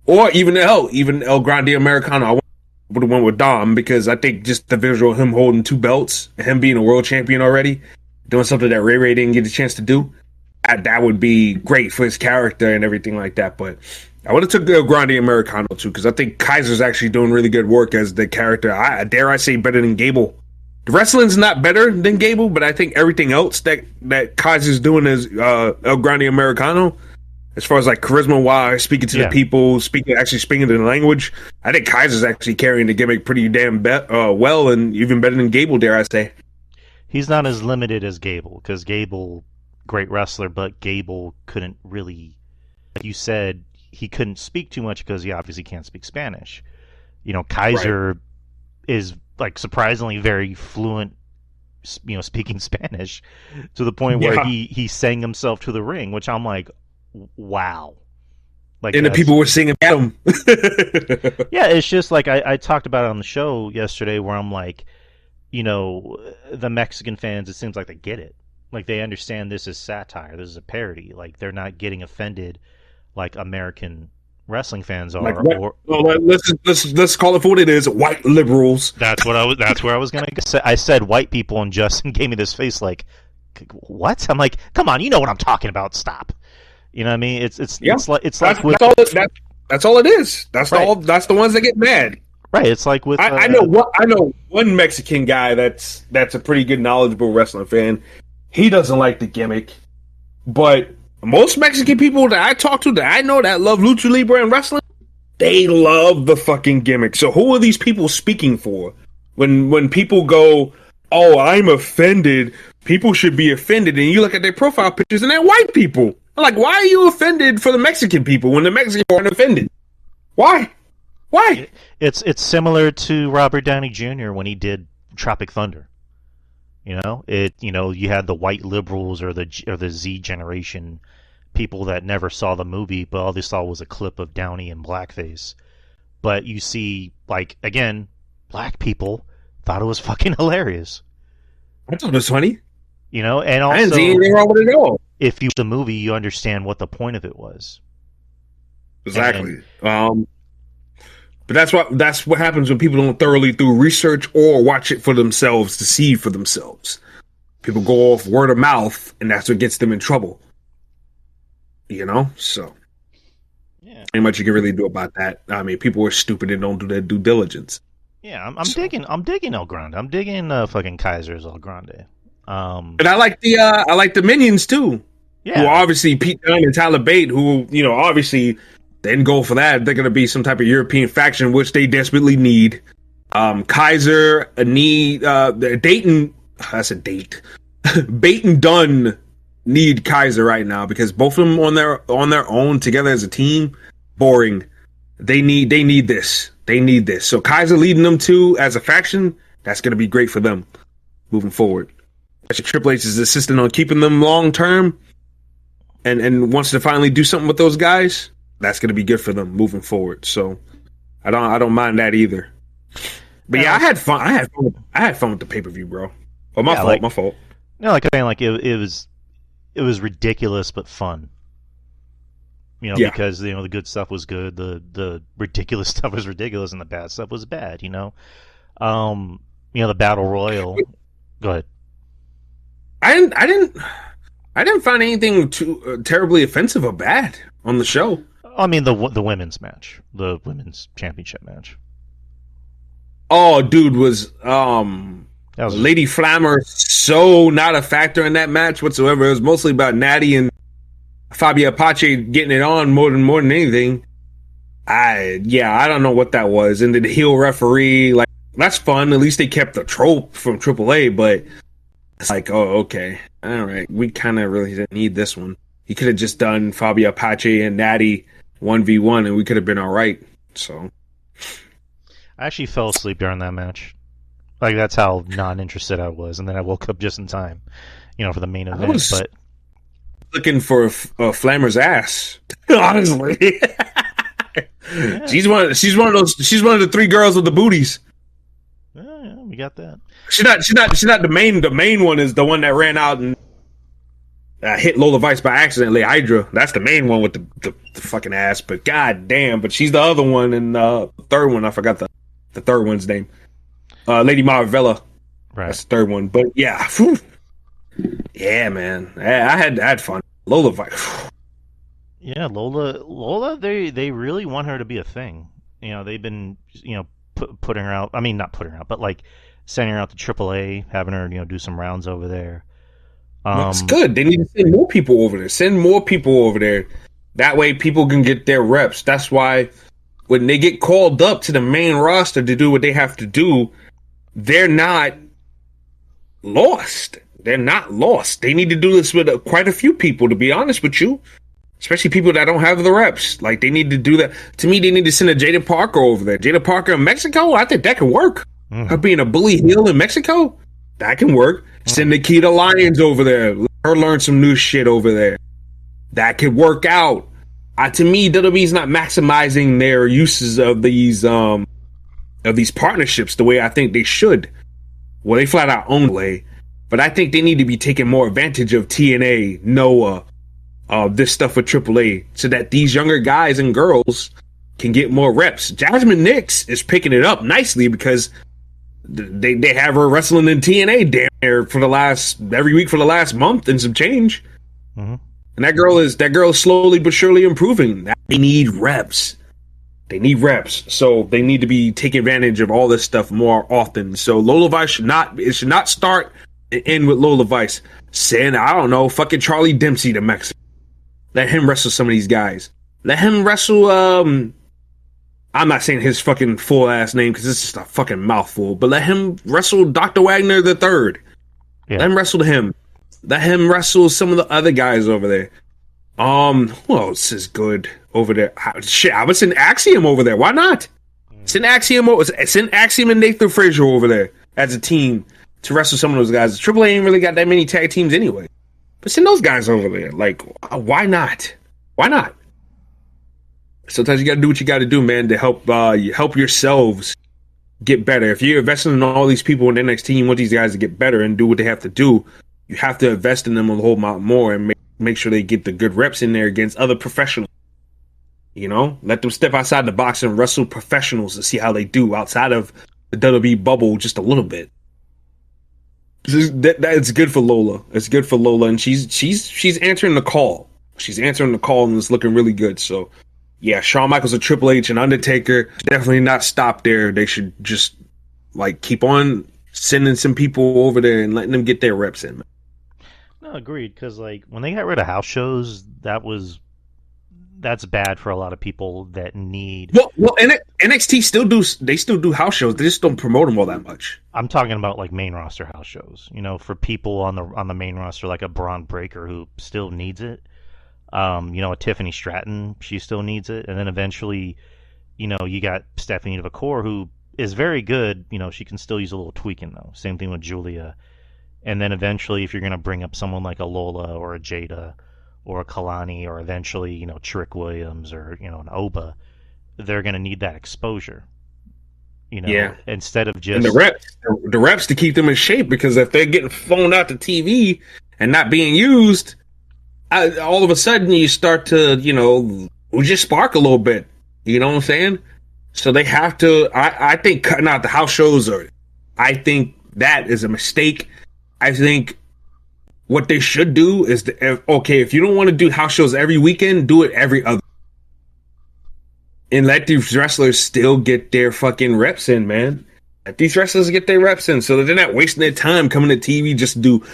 Speaker 2: Or even El Grande Americano, I would have went with Dom because I think just the visual of him holding two belts, him being a world champion already, doing something that Ray Ray didn't get a chance to do, that would be great for his character and everything like that. But I would have took El Grande Americano too because I think Kaiser's actually doing really good work as the character. Dare I say better than Gable. The wrestling's not better than Gable, but I think everything else that Kaiser's doing is El Grande Americano. As far as like charisma wise, speaking to the people, speaking the language, I think Kaiser's actually carrying the gimmick pretty damn well, and even better than Gable, dare I say.
Speaker 1: He's not as limited as Gable because Gable, great wrestler, but Gable couldn't really, like you said, he couldn't speak too much because he obviously can't speak Spanish. Kaiser is like surprisingly very fluent, speaking Spanish to the point where he sang himself to the ring, which I'm like, wow. Like,
Speaker 2: and the people were singing at him.
Speaker 1: Yeah, it's just like I talked about it on the show yesterday where I'm like, the Mexican fans, it seems like they get it. Like they understand this is satire, this is a parody. Like they're not getting offended like American wrestling fans are.
Speaker 2: Let's call it for what it is, white liberals.
Speaker 1: That's where I was gonna say. I said white people, and Justin gave me this face like, what? I'm like, come on, you know what I'm talking about. Stop. You know what I mean? It's like that's
Speaker 2: all it is. That's
Speaker 1: right.
Speaker 2: That's the ones that get mad.
Speaker 1: Right. It's like with
Speaker 2: I know one Mexican guy that's a pretty good knowledgeable wrestling fan. He doesn't like the gimmick, but most Mexican people that I talk to that I know that love lucha libre and wrestling, they love the fucking gimmick. So who are these people speaking for? When people go, oh, I'm offended, people should be offended, and you look at their profile pictures and they're white people. I'm like, why are you offended for the Mexican people when the Mexicans aren't offended? Why?
Speaker 1: It's similar to Robert Downey Jr. when he did Tropic Thunder. You had the white liberals or the Z generation people that never saw the movie, but all they saw was a clip of Downey in blackface. But you see, like, again, black people thought it was fucking hilarious.
Speaker 2: I thought it was funny.
Speaker 1: And also,
Speaker 2: I didn't see anything wrong with it at all.
Speaker 1: If you watch the movie, you understand what the point of it was.
Speaker 2: Exactly. But that's what happens when people don't thoroughly do research or watch it for themselves to see for themselves. People go off word of mouth, and that's what gets them in trouble. So yeah, ain't much you can really do about that. I mean, people are stupid and don't do their due diligence.
Speaker 1: Yeah, I'm digging El Grande. I'm digging fucking Kaiser's El Grande.
Speaker 2: And I like the Minions too.
Speaker 1: Yeah.
Speaker 2: Who obviously Pete Dunne and Tyler Bate, who obviously they didn't go for that. They're going to be some type of European faction, which they desperately need. Kaiser Dayton. That's a date. Bate and Dunn need Kaiser right now because both of them on their own together as a team, boring. They need this. They need this. So Kaiser leading them too as a faction, that's gonna be great for them moving forward. Triple H is insisting on keeping them long term and wants to finally do something with those guys, that's gonna be good for them moving forward. So I don't mind that either. But yeah, I had fun. I had fun with the pay-per-view, bro. Oh, my fault.
Speaker 1: No, like I mean, like it was ridiculous but fun. Because the good stuff was good, the ridiculous stuff was ridiculous, and the bad stuff was bad. The battle royal. Go ahead.
Speaker 2: I didn't find anything too terribly offensive or bad on the show.
Speaker 1: I mean, the women's match, the women's championship match.
Speaker 2: Oh, dude, was Lady Flammer so not a factor in that match whatsoever. It was mostly about Natty and Fabio Apache getting it on more than anything. I don't know what that was. And the heel referee, like, that's fun. At least they kept the trope from AAA, but it's like, oh, okay. All right. We kind of really didn't need this one. He could have just done Fabio Apache and Natty 1v1 and we could have been all right. So
Speaker 1: I actually fell asleep during that match. Like, that's how non-interested I was. And then I woke up just in time, for the main event. But
Speaker 2: looking for Flammer's ass, honestly. Yeah. She's one of the three girls with the booties.
Speaker 1: Yeah, we got that.
Speaker 2: She's not the main. The main one is the one that ran out and hit Lola Vice by accident. Hydra. That's the main one with the fucking ass. But god damn. But she's the other one, and the third one, I forgot the third one's name. Lady Maravella.
Speaker 1: Right.
Speaker 2: That's the third one. But yeah. Whew. Yeah, man. I had fun. Lola Vice.
Speaker 1: Yeah, Lola. They really want her to be a thing. They've been putting her out. I mean, not putting her out, but like sending her out to AAA, having her do some rounds over there.
Speaker 2: That's good. They need to send more people over there. Send more people over there. That way, people can get their reps. That's why when they get called up to the main roster to do what they have to do, they're not lost. They're not lost. They need to do this with quite a few people, to be honest with you. Especially people that don't have the reps. Like, they need to do that. To me, they need to send a Jada Parker over there. Jada Parker in Mexico? I think that can work. Mm-hmm. Her being a bully heel in Mexico? That can work. Mm-hmm. Send Nikita Lyons over there. Let her learn some new shit over there. That could work out. To me, WWE's not maximizing their uses of these partnerships the way I think they should. Well, they flat out own way. But I think they need to be taking more advantage of TNA, Noah, this stuff with AAA, so that these younger guys and girls can get more reps. Jasmine Nix is picking it up nicely because they have her wrestling in TNA damn near every week for the last month and some change. Mm-hmm. And that girl is slowly but surely improving. They need reps. So they need to be taking advantage of all this stuff more often. So Lola Vice should not start and end with Lola Vice. Send, I don't know, fucking Charlie Dempsey to Mexico. Let him wrestle some of these guys. Let him wrestle, I'm not saying his fucking full ass name because it's just a fucking mouthful, but let him wrestle Dr. Wagner the Third. Yeah. Let him wrestle him. Let him wrestle some of the other guys over there. Who else is good over there? I would send Axiom over there. Why not? Send Axiom and Nathan Frazier over there as a team to wrestle some of those guys. AAA ain't really got that many tag teams anyway. But send those guys over there. Like, why not? Why not? Sometimes you got to do what you got to do, man, to help yourselves get better. If you're investing in all these people in NXT, you want these guys to get better and do what they have to do. You have to invest in them a whole lot more and make sure they get the good reps in there against other professionals. Let them step outside the box and wrestle professionals to see how they do outside of the WWE bubble just a little bit. It's good for Lola. It's good for Lola, and she's answering the call. She's answering the call, and it's looking really good. So, yeah, Shawn Michaels and Triple H and Undertaker definitely not stop there. They should just keep on sending some people over there and letting them get their reps in.
Speaker 1: No, agreed. Because when they got rid of house shows, that's bad for a lot of people that need.
Speaker 2: Well, NXT still do house shows. They just don't promote them all that much.
Speaker 1: I'm talking about main roster house shows. For people on the main roster, like a Braun Breaker who still needs it. A Tiffany Stratton, she still needs it, and then eventually you got Stephanie Vacour, who is very good. She can still use a little tweaking, though. Same thing with Julia. And then eventually, if you're going to bring up someone like a Lola or a Jada or a Kalani or eventually, Trick Williams or, an Oba, they're going to need that exposure.
Speaker 2: Yeah.
Speaker 1: Instead of
Speaker 2: And
Speaker 1: just
Speaker 2: the reps to keep them in shape, because if they're getting flown out to TV and not being used, all of a sudden you start to, lose your spark a little bit. You know what I'm saying? So they have to. I think cutting out the house shows I think that is a mistake. I think what they should do is, if you don't want to do house shows every weekend, do it every other. And let these wrestlers still get their fucking reps in, man. Let these wrestlers get their reps in so that they're not wasting their time coming to TV just to do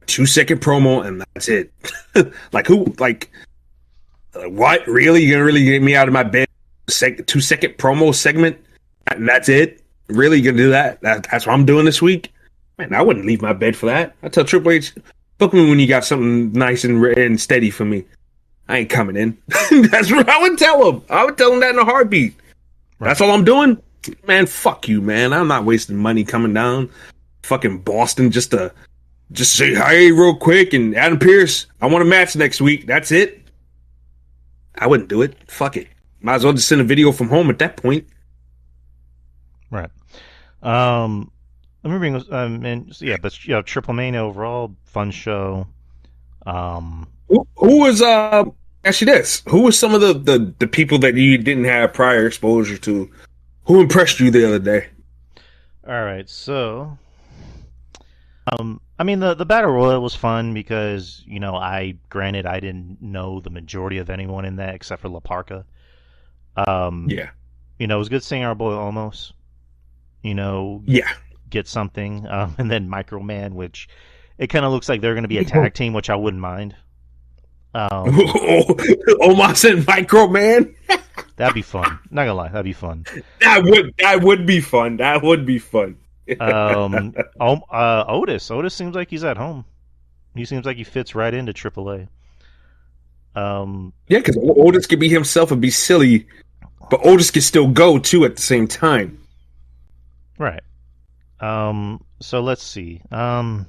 Speaker 2: 2-second promo and that's it. What? Really? You're gonna really get me out of my bed? 2-second promo segment? And that's it? Really? You're gonna do that? That's what I'm doing this week? Man, I wouldn't leave my bed for that. I tell Triple H, book me when you got something nice and steady for me. I ain't coming in. That's what I would tell him. I would tell him that in a heartbeat. Right. That's all I'm doing? Man, fuck you, man. I'm not wasting money coming down fucking Boston just to say hi real quick and Adam Pearce, I want a match next week. That's it. I wouldn't do it. Fuck it. Might as well just send a video from home at that point.
Speaker 1: Right. Let me bring but Triplemania overall, fun show.
Speaker 2: Who was actually this? Who was some of the people that you didn't have prior exposure to? Who impressed you the other day?
Speaker 1: All right, so the battle royal was fun because I didn't know the majority of anyone in that except for La Parka.
Speaker 2: Yeah.
Speaker 1: It was good seeing our boy Omos.
Speaker 2: Yeah.
Speaker 1: Get something, and then Microman, which it kind of looks like they're going to be a tag team, which I wouldn't mind.
Speaker 2: Omos and Microman.
Speaker 1: That'd be fun. Not gonna lie, that'd be fun.
Speaker 2: That would be fun. That would be fun.
Speaker 1: Otis seems like he's at home. He seems like he fits right into AAA.
Speaker 2: Yeah, because Otis could be himself and be silly, but Otis can still go too at the same time.
Speaker 1: Right. So let's see. I'm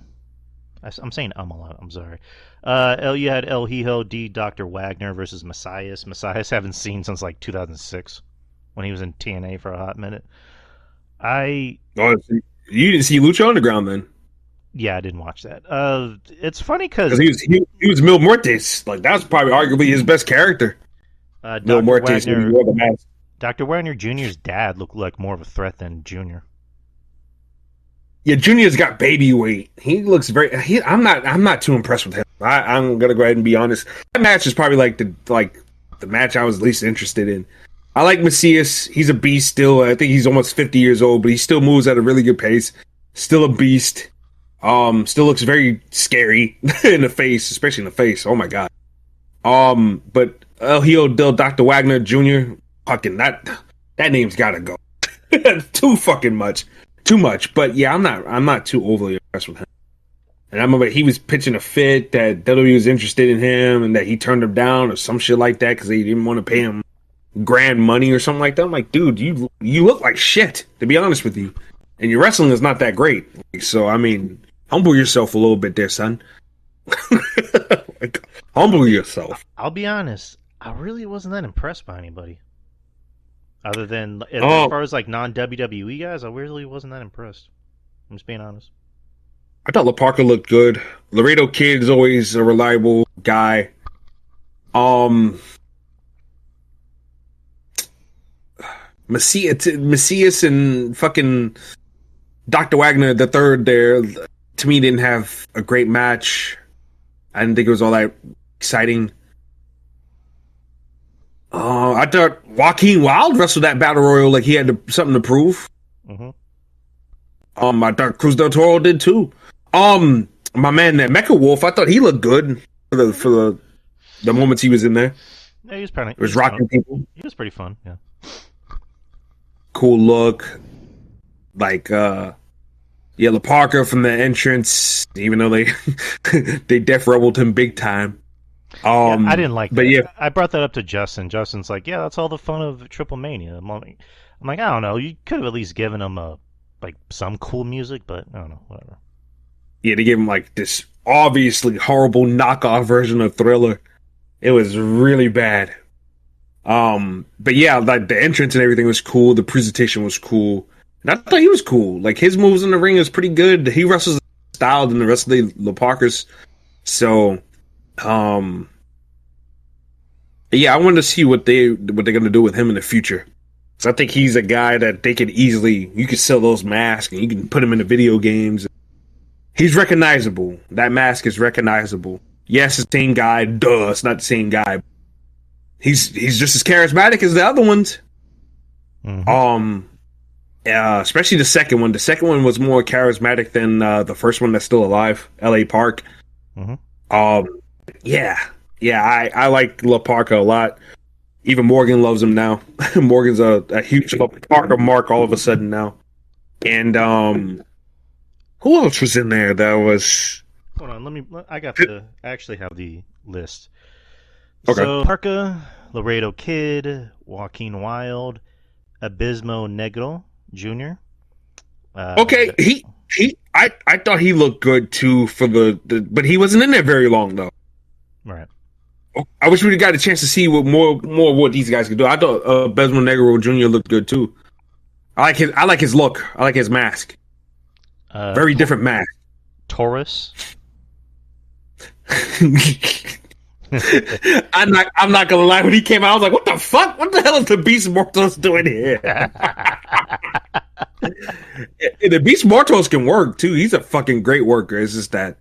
Speaker 1: saying a lot. I'm sorry. You had El Hijo D. Dr. Wagner versus Messias. Messias haven't seen since like 2006 when he was in TNA for a hot minute. You
Speaker 2: didn't see Lucha Underground then?
Speaker 1: Yeah, I didn't watch that. It's funny because
Speaker 2: he was Mil Muertes. Like that was probably arguably his best character. Mil Muertes when he wore the mask.
Speaker 1: Dr. Wagner Jr.'s dad looked like more of a threat than Junior.
Speaker 2: Yeah, Junior's got baby weight. He looks very. I'm not too impressed with him. I'm gonna go ahead and be honest. That match is probably like the match I was least interested in. I like Macias. He's a beast still. I think he's almost 50 years old, but he still moves at a really good pace. Still a beast. Still looks very scary in the face, especially in the face. Oh my god. But El Hijo del Dr. Wagner Jr. Fucking that name's gotta go. Too fucking much. Too much, but yeah, I'm not too overly impressed with him. And I remember he was pitching a fit that WWE was interested in him and that he turned him down or some shit like that because they didn't want to pay him grand money or something like that. I'm like, dude, you look like shit, to be honest with you, and your wrestling is not that great. So I mean, humble yourself a little bit there, son. Humble yourself.
Speaker 1: I'll be honest, I really wasn't that impressed by anybody. Other than as far as like non-WWE guys, I really wasn't that impressed. I'm just being honest.
Speaker 2: I thought La Parka looked good. Laredo Kid is always a reliable guy. Macias and fucking Dr. Wagner the third there, to me, didn't have a great match. I didn't think it was all that exciting. I thought Joaquin Wilde wrestled that battle royal like he had something to prove.
Speaker 1: Mm-hmm.
Speaker 2: I thought Cruz del Toro did too. My man, that Mecha Wolf, I thought he looked good for the moments he was in there.
Speaker 1: Yeah, he was pretty.
Speaker 2: He was rocking people.
Speaker 1: He was pretty fun. Yeah.
Speaker 2: Cool look. Like, La Parka from the entrance, even though they they def rebelled him big time.
Speaker 1: Yeah, I didn't like
Speaker 2: But
Speaker 1: that.
Speaker 2: yeah,
Speaker 1: I brought that up to Justin. Justin's like, "Yeah, that's all the fun of Triplemania." I'm like, I don't know. You could have at least given him like some cool music, but I don't know, whatever.
Speaker 2: yeah, they gave him like this obviously horrible knockoff version of Thriller. It was really bad. But yeah, like the entrance and everything was cool. The presentation was cool, and I thought he was cool. Like his moves in the ring is pretty good. He wrestles style than the rest of the Parkers. So, um, yeah, I wanted to see what they're gonna do with him in the future. So I think he's a guy that they could easily you could sell those masks and you can put him in the video games. He's recognizable. That mask is recognizable. Yes, it's the same guy. Duh, it's not the same guy. He's just as charismatic as the other ones.
Speaker 1: Mm-hmm.
Speaker 2: Especially the second one. The second one was more charismatic than the first one that's still alive, L.A. Park.
Speaker 1: Mm-hmm.
Speaker 2: Um, yeah, yeah, I like La Parka a lot. Even Morgan loves him now. Morgan's a huge La Parka mark all of a sudden now. And who else was in there that was
Speaker 1: Hold on, I actually have the list.
Speaker 2: okay?
Speaker 1: So Parka, Laredo Kid, Joaquin Wild, Abismo Negro Jr.
Speaker 2: Okay, I thought he looked good too for the but he wasn't in there very long though.
Speaker 1: Right.
Speaker 2: I wish we'd have got a chance to see what more of what these guys could do. I thought Besmo Negro Jr. looked good too. I like his look. I like his mask. Very different mask.
Speaker 1: Taurus.
Speaker 2: I'm not gonna lie. When he came out, I was like, "What the fuck? What the hell is the Beast Mortals doing here?" The Beast Mortals can work too. He's a fucking great worker. It's just that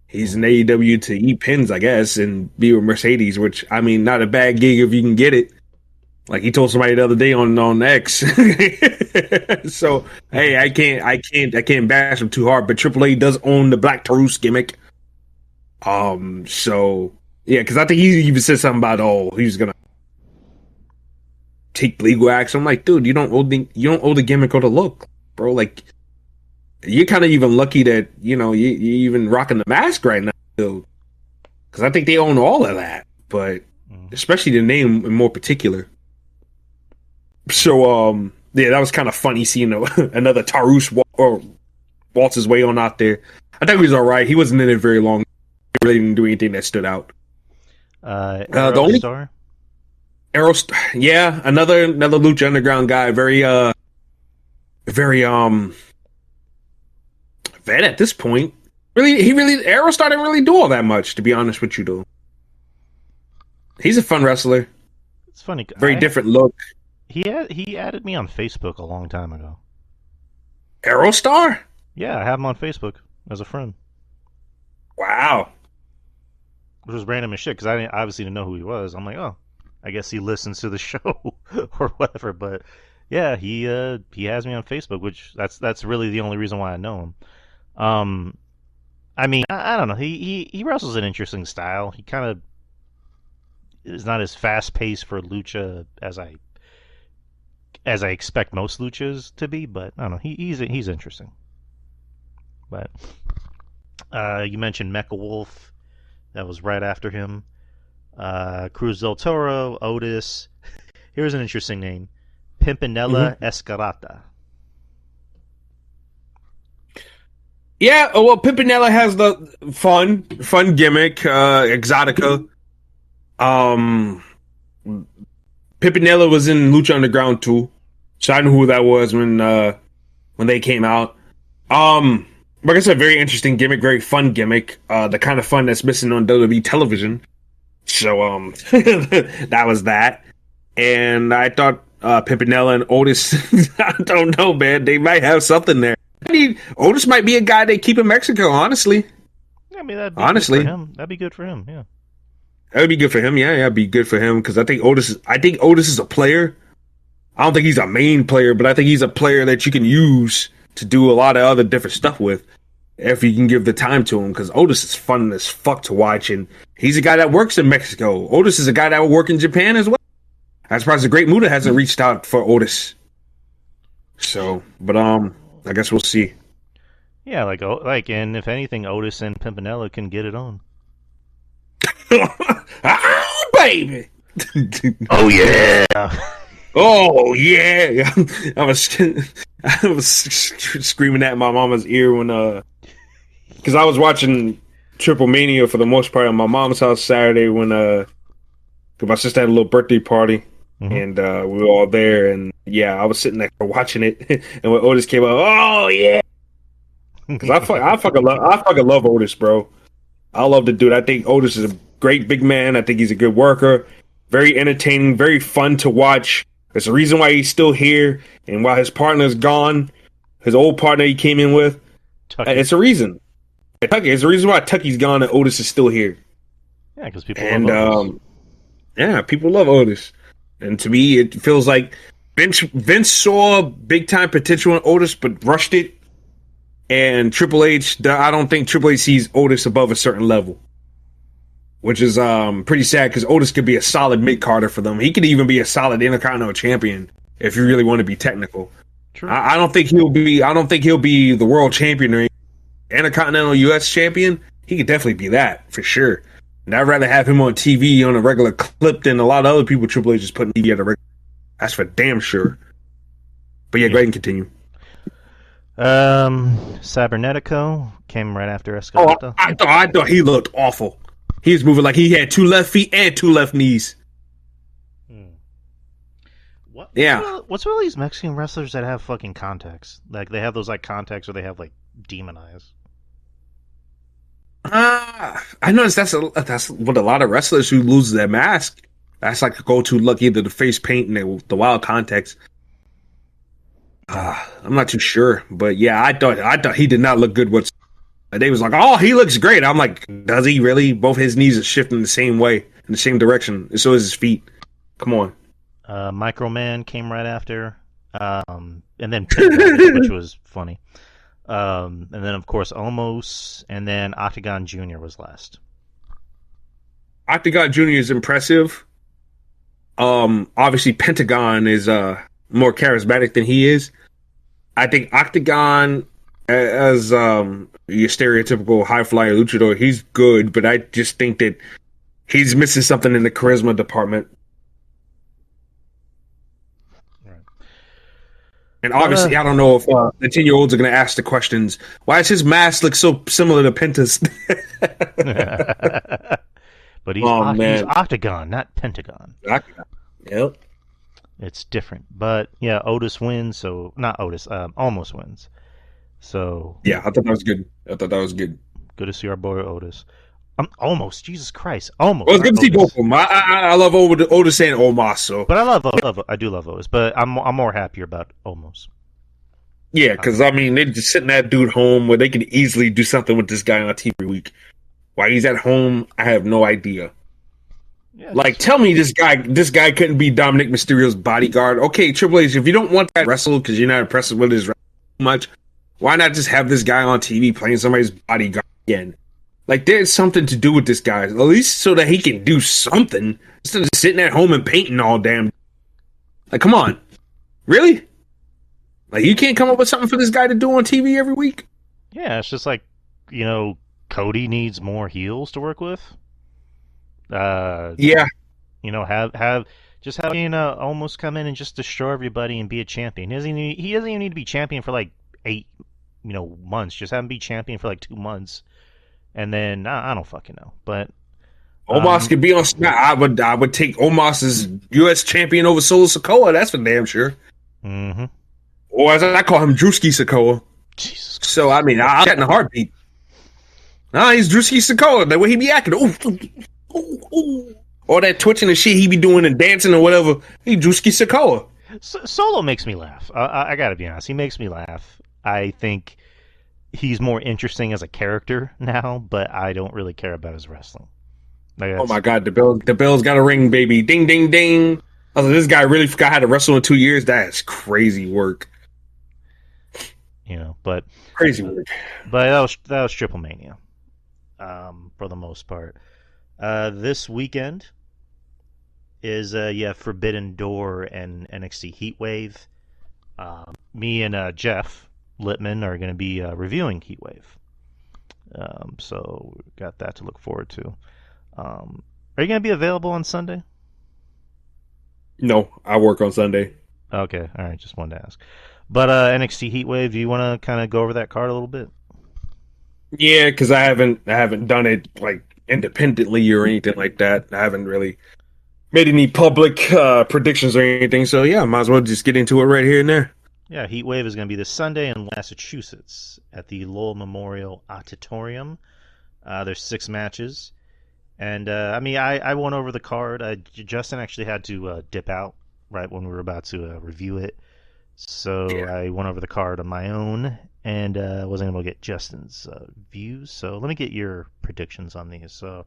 Speaker 2: he's an AEW to eat pins, I guess, and be with Mercedes, which I mean, not a bad gig if you can get it. Like he told somebody the other day on X. So hey, I can't bash him too hard. But AAA does own the Black Taurus gimmick. So yeah, because I think he even said something about he was gonna take legal action. I'm like, dude, you don't owe the gimmick or the look, bro. Like you're kind of even lucky that you're even rocking the mask right now, because I think they own all of that, but especially the name in more particular. So yeah, that was kind of funny seeing another Taurus waltz his way on out there. I think he was all right. He wasn't in it very long. He really didn't do anything that stood out. The only
Speaker 1: Aerostar.
Speaker 2: Aerostar, yeah, another Lucha Underground guy, very vet at this point. Aerostar didn't really do all that much, to be honest with you, though. He's a fun wrestler.
Speaker 1: It's funny.
Speaker 2: Very different look.
Speaker 1: He added me on Facebook a long time ago.
Speaker 2: Aerostar?
Speaker 1: Yeah, I have him on Facebook as a friend.
Speaker 2: Wow.
Speaker 1: Which was random as shit because I obviously didn't know who he was. I'm like, oh, I guess he listens to the show or whatever. But yeah, he has me on Facebook, which that's really the only reason why I know him. I mean, I don't know. He wrestles an interesting style. He kind of is not as fast paced for lucha as I expect most luchas to be, but I don't know. He's interesting. But you mentioned Mecha Wolf. That was right after him. Cruz del Toro, Otis. Here's an interesting name. Pimpinella Escarata.
Speaker 2: Yeah, well, Pimpinella has the fun gimmick, Exotica. Pimpinella was in Lucha Underground too, so I knew who that was when they came out. Like I said, very interesting gimmick, very fun gimmick. The kind of fun that's missing on WWE television. So that was that. And I thought Pimpinella and Otis, I don't know, man, they might have something there. Otis might be a guy they keep in Mexico, honestly.
Speaker 1: Yeah, I mean, that'd be
Speaker 2: honestly
Speaker 1: good for him. That'd be good for him. Yeah.
Speaker 2: That would be good for him. Yeah, it'd be good for him because I think Otis is a player. I don't think he's a main player, but I think he's a player that you can use to do a lot of other different stuff with if you can give the time to him. Because Otis is fun as fuck to watch, and he's a guy that works in Mexico. Otis is a guy that will work in Japan as well. I'm surprised the Great Muta hasn't reached out for Otis. So, but I guess we'll see.
Speaker 1: Yeah, and if anything, Otis and Pimpinella can get it on.
Speaker 2: Ah, baby.
Speaker 1: Oh yeah.
Speaker 2: Oh yeah. I was I was screaming at my mama's ear when because I was watching Triplemania for the most part at my mom's house Saturday when 'cause my sister had a little birthday party
Speaker 1: Mm-hmm.
Speaker 2: and we were all there and yeah, I was sitting there watching it and when Otis came out, oh yeah, because I fucking love Otis, bro. I love the dude. I think Otis is a great big man. I think he's a good worker, very entertaining, very fun to watch. There's a reason why he's still here and why his partner's gone. His old partner he came in with.
Speaker 1: Tucky.
Speaker 2: It's a reason. Tucky. It's a reason why Tucky's gone and Otis is still here.
Speaker 1: Yeah, because people
Speaker 2: And
Speaker 1: love Otis.
Speaker 2: yeah, people love Otis. And to me, it feels like Vince saw big time potential in Otis, but rushed it. And Triple H, I don't think Triple H sees Otis above a certain level, which is pretty sad because Otis could be a solid mid carder for them. He could even be a solid Intercontinental champion if you really want to be technical.
Speaker 1: True.
Speaker 2: I don't think he'll be. I don't think he'll be the world champion or Intercontinental U.S. champion. He could definitely be that for sure. And I'd rather have him on TV on a regular clip than a lot of other people Triple H is putting TV at a regular. That's for damn sure. But yeah, go ahead and continue.
Speaker 1: Cybernetico came right after Escalante.
Speaker 2: I thought he looked awful. He was moving like he had 2 left feet and 2 left knees.
Speaker 1: What's with all these Mexican wrestlers that have fucking contacts? Like they have those like contacts, or they have like demon eyes.
Speaker 2: I noticed that's what a lot of wrestlers who lose their mask. That's like a go-to look, either the face paint and the wild contacts. I'm not too sure, but yeah, I thought he did not look good. They was like, oh, he looks great. I'm like, does he really? Both his knees are shifting the same way, in the same direction, and so is his feet. Come on.
Speaker 1: Microman came right after, and then Pugh, which was funny. And then of course Omos, and then Octagon Jr. was last.
Speaker 2: Octagon Jr. is impressive. Obviously Pentagon is more charismatic than he is. I think Octagon, as your stereotypical high flyer luchador, he's good, but I just think that he's missing something in the charisma department. And obviously, I don't know if the 10-year-olds are going to ask the questions. Why does his mask look so similar to Penta's?
Speaker 1: But he's Octagon, not Pentagon.
Speaker 2: Octagon. Yep.
Speaker 1: It's different. But yeah, Otis wins. So not Otis. Almost wins. So
Speaker 2: yeah, I thought that was good.
Speaker 1: Good to see our boy Otis. Almost. Jesus Christ. Almost.
Speaker 2: Well, it's good to see both of them. I love Otis and Omos. So.
Speaker 1: But I do love Otis. But I'm more happier about Omos.
Speaker 2: Yeah, because I mean, they're just sitting that dude home where they can easily do something with this guy on TV every week. Why he's at home, I have no idea. Yeah, like, tell me this guy couldn't be Dominic Mysterio's bodyguard. Okay, Triple H, if you don't want that to wrestle because you're not impressed with his wrestling too much, why not just have this guy on TV playing somebody's bodyguard again? Like, there's something to do with this guy, at least so that he can do something instead of sitting at home and painting all damn. Like, come on, really? Like, you can't come up with something for this guy to do on TV every week?
Speaker 1: Yeah, it's just like, Cody needs more heels to work with.
Speaker 2: Yeah.
Speaker 1: Have almost come in and just destroy everybody and be a champion. He doesn't even need to be champion for like 8, months. Just have him be champion for like 2 months. And then I don't fucking know, but
Speaker 2: Omos could be on SmackDown. I would take Omos as U.S. champion over Solo Sikoa. That's for damn sure.
Speaker 1: Mm-hmm.
Speaker 2: Or as I call him, Drewski Sikoa.
Speaker 1: Jesus.
Speaker 2: So I mean, I'll get in a heartbeat. Nah, he's Drewski Sikoa. The way he be acting, ooh. All that twitching and shit he be doing and dancing or whatever. He Drewski Sikoa.
Speaker 1: Solo makes me laugh. I gotta be honest. He makes me laugh. I think he's more interesting as a character now, but I don't really care about his wrestling.
Speaker 2: Oh my god, the bell's got a ring, baby. Ding, ding, ding. I was like, this guy really forgot how to wrestle in 2 years. That is crazy work.
Speaker 1: But
Speaker 2: crazy work.
Speaker 1: But that was Triplemania, for the most part. This weekend is Forbidden Door and NXT Heatwave. Me and Jeff Littman are going to be reviewing Heatwave. So we got that to look forward to. Are you gonna be available on Sunday?
Speaker 2: No, I work on Sunday.
Speaker 1: Okay, all right. Just wanted to ask. But NXT Heatwave, do you want to kind of go over that card a little bit?
Speaker 2: Yeah, because I haven't done it like independently or anything like that. I haven't really made any public predictions or anything. So yeah, might as well just get into it right here and there.
Speaker 1: Yeah, Heatwave is going to be this Sunday in Massachusetts at the Lowell Memorial Auditorium. There's 6 matches. And I mean, I went over the card. Justin actually had to dip out right when we were about to review it. So
Speaker 2: Yeah.
Speaker 1: I went over the card on my own and wasn't able to get Justin's views. So let me get your predictions on these. So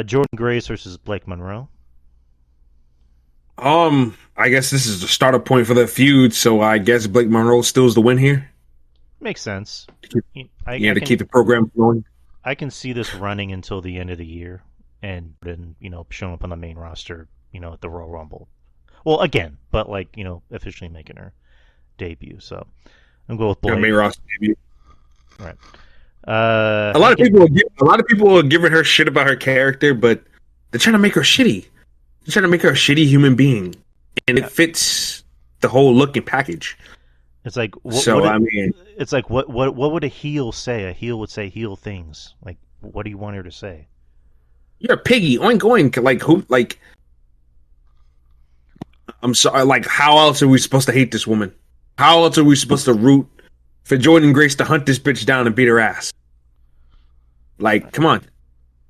Speaker 1: Jordan Grace versus Blake Monroe.
Speaker 2: I guess this is the starter point for the feud, so I guess Blake Monroe still is the win here.
Speaker 1: Makes sense.
Speaker 2: To keep the program going.
Speaker 1: I can see this running until the end of the year, and then showing up on the main roster, at the Royal Rumble. Well, again, but officially making her debut. So I'm going with Blake.
Speaker 2: Main roster debut.
Speaker 1: Right.
Speaker 2: A lot of people are giving her shit about her character, but they're trying to make her shitty. They're trying to make her a shitty human being, and it fits the whole look and package.
Speaker 1: It's like it's like what would a heel say? A heel would say heel things. Like, what do you want her to say?
Speaker 2: You're a piggy, oink oink. Like who? Like, I'm sorry. Like, how else are we supposed to hate this woman? How else are we supposed to root for Jordan Grace to hunt this bitch down and beat her ass? Like, come on.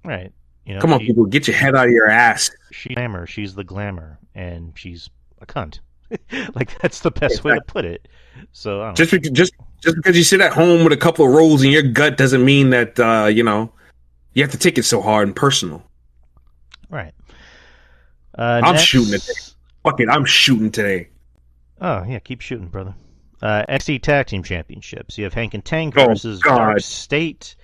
Speaker 1: Right.
Speaker 2: Come on, people, get your head out of your ass.
Speaker 1: She's the glamour, and she's a cunt. Like, that's the best way to put it. So I don't know.
Speaker 2: Just because you sit at home with a couple of rolls in your gut doesn't mean that you have to take it so hard and personal.
Speaker 1: Right.
Speaker 2: I'm shooting today. Fuck it, I'm shooting today.
Speaker 1: Oh yeah, keep shooting, brother. NXT Tag Team Championships. You have Hank and Tank versus Dark State.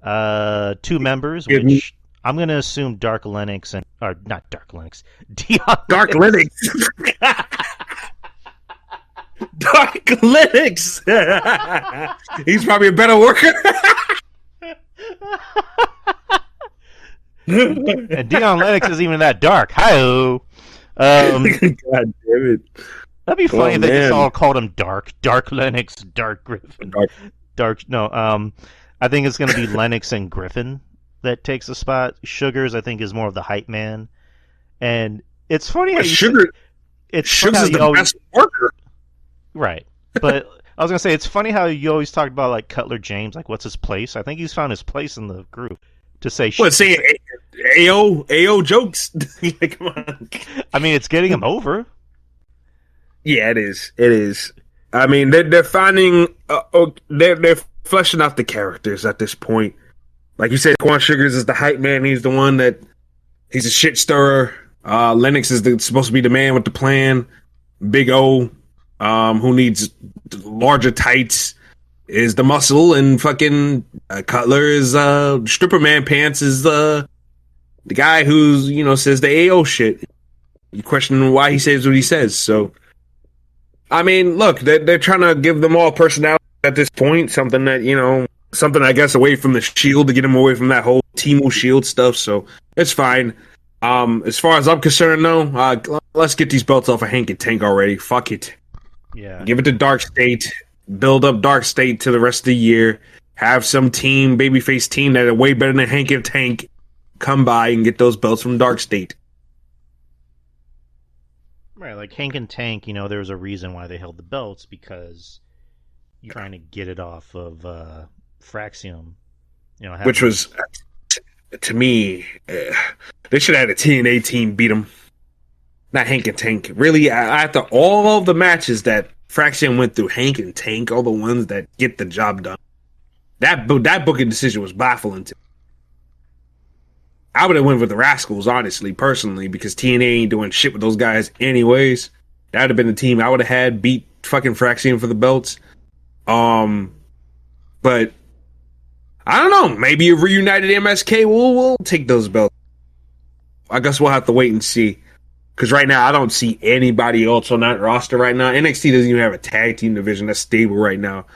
Speaker 1: 2 members, which I'm going to assume Dark Lennox or not Dark Lennox, Dion
Speaker 2: Dark Lennox. Dark Lennox. He's probably a better worker.
Speaker 1: And Dion Lennox isn't even that dark. Hi-oh.
Speaker 2: God damn it.
Speaker 1: That'd be funny if they just all called him Dark. Dark Lennox, Dark Griffin. I think it's going to be Lennox and Griffin that takes the spot. Sugars, I think, is more of the hype man. And it's funny how
Speaker 2: Sugars is the best worker.
Speaker 1: Right. But I was going to say, it's funny how you always talk about, like, Cutler James, like, what's his place? I think he's found his place in the group to say shit.
Speaker 2: What, say AO jokes? Like, come on.
Speaker 1: I mean, it's getting him over.
Speaker 2: Yeah, it is. It is. I mean, they're finding... they're fleshing out the characters at this point. Like you said, Quan Sugars is the hype man. He's the one that... He's a shit stirrer. Lennox is supposed to be the man with the plan. Big O, who needs larger tights, is the muscle, and fucking Cutler is stripper man pants is the guy who's says the AO shit. You question why he says what he says. So, I mean, look, they're trying to give them all personality at this point. Something that something I guess away from the Shield to get them away from that whole Teemo Shield stuff. So it's fine. As far as I'm concerned, though, let's get these belts off of Hank and Tank already. Fuck it.
Speaker 1: Yeah.
Speaker 2: Give it to Dark State. Build up Dark State to the rest of the year. Have some team, babyface team that are way better than Hank and Tank come by and get those belts from Dark State.
Speaker 1: Right, like Hank and Tank, there was a reason why they held the belts, because you're trying to get it off of Fraxium.
Speaker 2: Which was, to me, they should have had a TNA team beat them. Not Hank and Tank. Really, after all the matches that Fraxium went through, Hank and Tank are the ones that get the job done. That booking decision was baffling to me. I would have went with the Rascals, honestly, personally, because TNA ain't doing shit with those guys anyways. That would have been the team I would have had beat fucking Fraxium for the belts. But I don't know. Maybe a reunited MSK will take those belts. I guess we'll have to wait and see. Because right now, I don't see anybody else on that roster right now. NXT doesn't even have a tag team division that's stable right now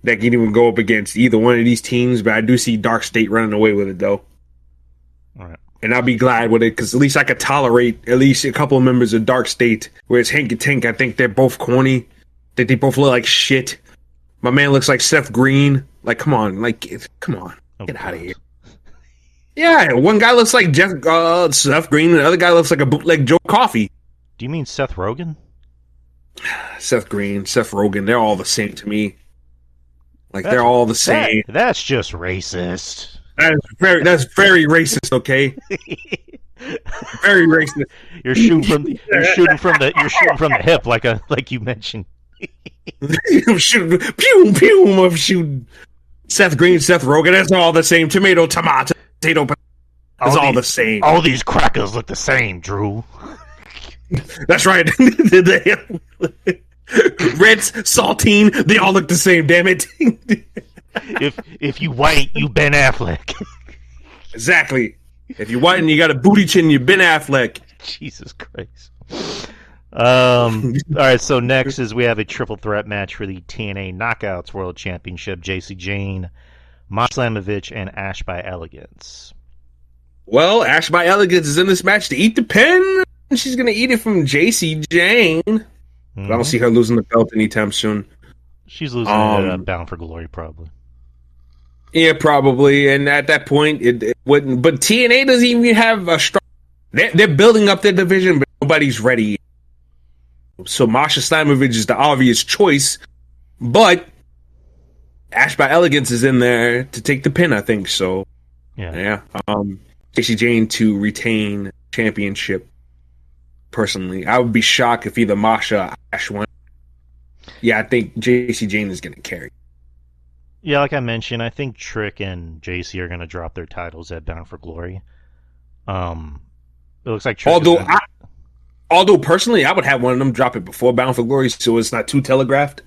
Speaker 2: that can even go up against either one of these teams. But I do see Dark State running away with it, though.
Speaker 1: All right.
Speaker 2: and I'll be glad with it because at least I could tolerate at least a couple of members of Dark State. Whereas Hank and Tank, I think they're both corny. I think they both look like shit. My man looks like Seth Green. Like, come on, get out of here. Yeah, one guy looks like Seth Green, and the other guy looks like a bootleg Joe Coffey.
Speaker 1: Do you mean Seth Rogen?
Speaker 2: Seth Green, Seth Rogen, they're all the same to me. Like, they're all the same.
Speaker 1: That's just racist.
Speaker 2: That's very racist, okay? Very racist.
Speaker 1: You're shooting from the hip like you mentioned.
Speaker 2: I'm shooting pew. I'm shooting Seth Green, Seth Rogen, that's all the same. Tomato, potato, it's all the same.
Speaker 1: All these crackers look the same, Drew.
Speaker 2: That's right. Reds, saltine, they all look the same, damn it.
Speaker 1: If you white, you Ben Affleck.
Speaker 2: Exactly. If you white and you got a booty chin, you Ben Affleck.
Speaker 1: Jesus Christ. All right, so next is we have a triple threat match for the TNA Knockouts World Championship. JC Jane, Masha Slamovich, and Ash by Elegance.
Speaker 2: Well, Ash by Elegance is in this match to eat the pin. She's going to eat it from JC Jane. Mm-hmm. I don't see her losing the belt anytime soon.
Speaker 1: She's losing it Bound for Glory, probably.
Speaker 2: Yeah, probably. And at that point, it wouldn't. But TNA doesn't even have a strong... They're building up their division, but nobody's ready. So Masha Slamovich is the obvious choice. But Ash by Elegance is in there to take the pin, I think. So, yeah. JC Jane to retain championship. Personally, I would be shocked if either Masha or Ash won. Yeah, I think JC Jane is going to carry.
Speaker 1: Yeah, like I mentioned, I think Trick and JC are going to drop their titles at Bound for Glory. It looks like Trick
Speaker 2: although personally, I would have one of them drop it before Bound for Glory, so it's not too telegraphed.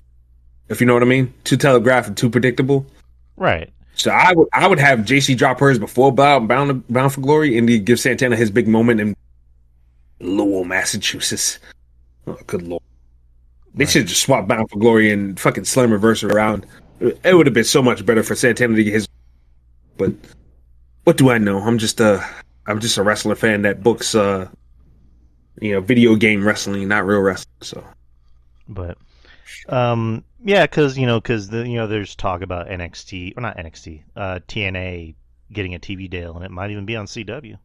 Speaker 2: If you know what I mean, too telegraphed and too predictable.
Speaker 1: Right.
Speaker 2: So I would have JC drop hers before Bound for Glory, and give Santana his big moment in Lowell, Massachusetts. Oh, good lord. They should just swap Bound for Glory and fucking Slammiversary around. It would have been so much better for Santana to get his. But what do I know? I'm just a wrestler fan that books video game wrestling, not real wrestling. So,
Speaker 1: but yeah, because there's talk about NXT or not NXT, TNA getting a TV deal, and it might even be on CW.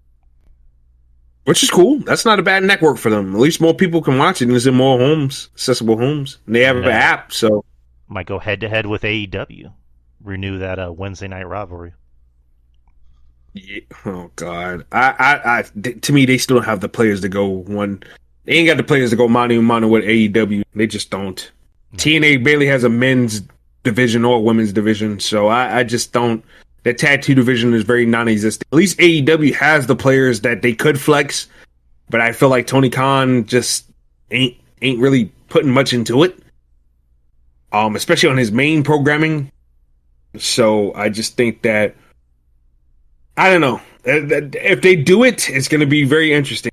Speaker 2: Which is cool. That's not a bad network for them. At least more people can watch it, and it's in more homes, accessible homes. And they have an app, so
Speaker 1: might go head to head with AEW. Renew that Wednesday night rivalry.
Speaker 2: Yeah. Oh God, to me, they still don't have the players to go one. They ain't got the players to go mano a mano with AEW. They just don't. Mm-hmm. TNA barely has a men's division or a women's division, so I just don't. The tattoo division is very non-existent. At least AEW has the players that they could flex, but I feel like Tony Khan just ain't really putting much into it, especially on his main programming. So I just think that I don't know if they do it, it's going to be very interesting.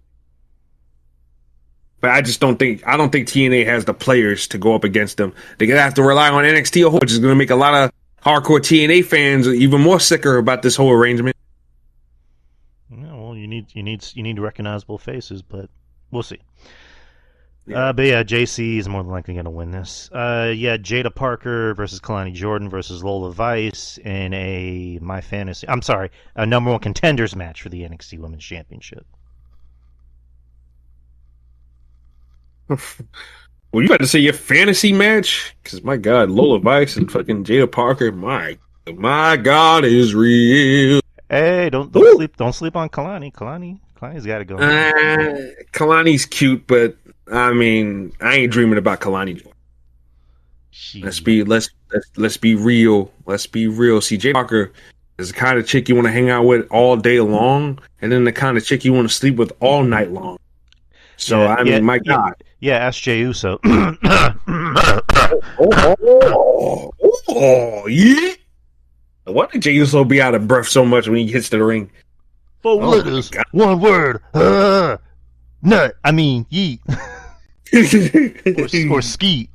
Speaker 2: But I don't think TNA has the players to go up against them. They're going to have to rely on NXT, which is going to make a lot of hardcore TNA fans are even more sicker about this whole arrangement.
Speaker 1: Yeah, well, you need recognizable faces, but we'll see. Yeah. But yeah, JC is more than likely going to win this. Jada Parker versus Kalani Jordan versus Lola Vice in a number one contenders match for the NXT Women's Championship.
Speaker 2: Well, you about to say your fantasy match? Because my God, Lola Vice and fucking Jada Parker, my God is real.
Speaker 1: Hey, don't sleep on Kalani. Kalani's got to go.
Speaker 2: Kalani's cute, but I mean, I ain't dreaming about Kalani. Let's be real. Let's be real. See, Jada Parker is the kind of chick you want to hang out with all day long, and then the kind of chick you want to sleep with all night long. So my God.
Speaker 1: Yeah, ask Jey Uso.
Speaker 2: Yeah. Why did Jey Uso be out of breath so much when he hits the ring?
Speaker 1: 4 letters, 1 word. Nut. I mean, yeet. or skeet.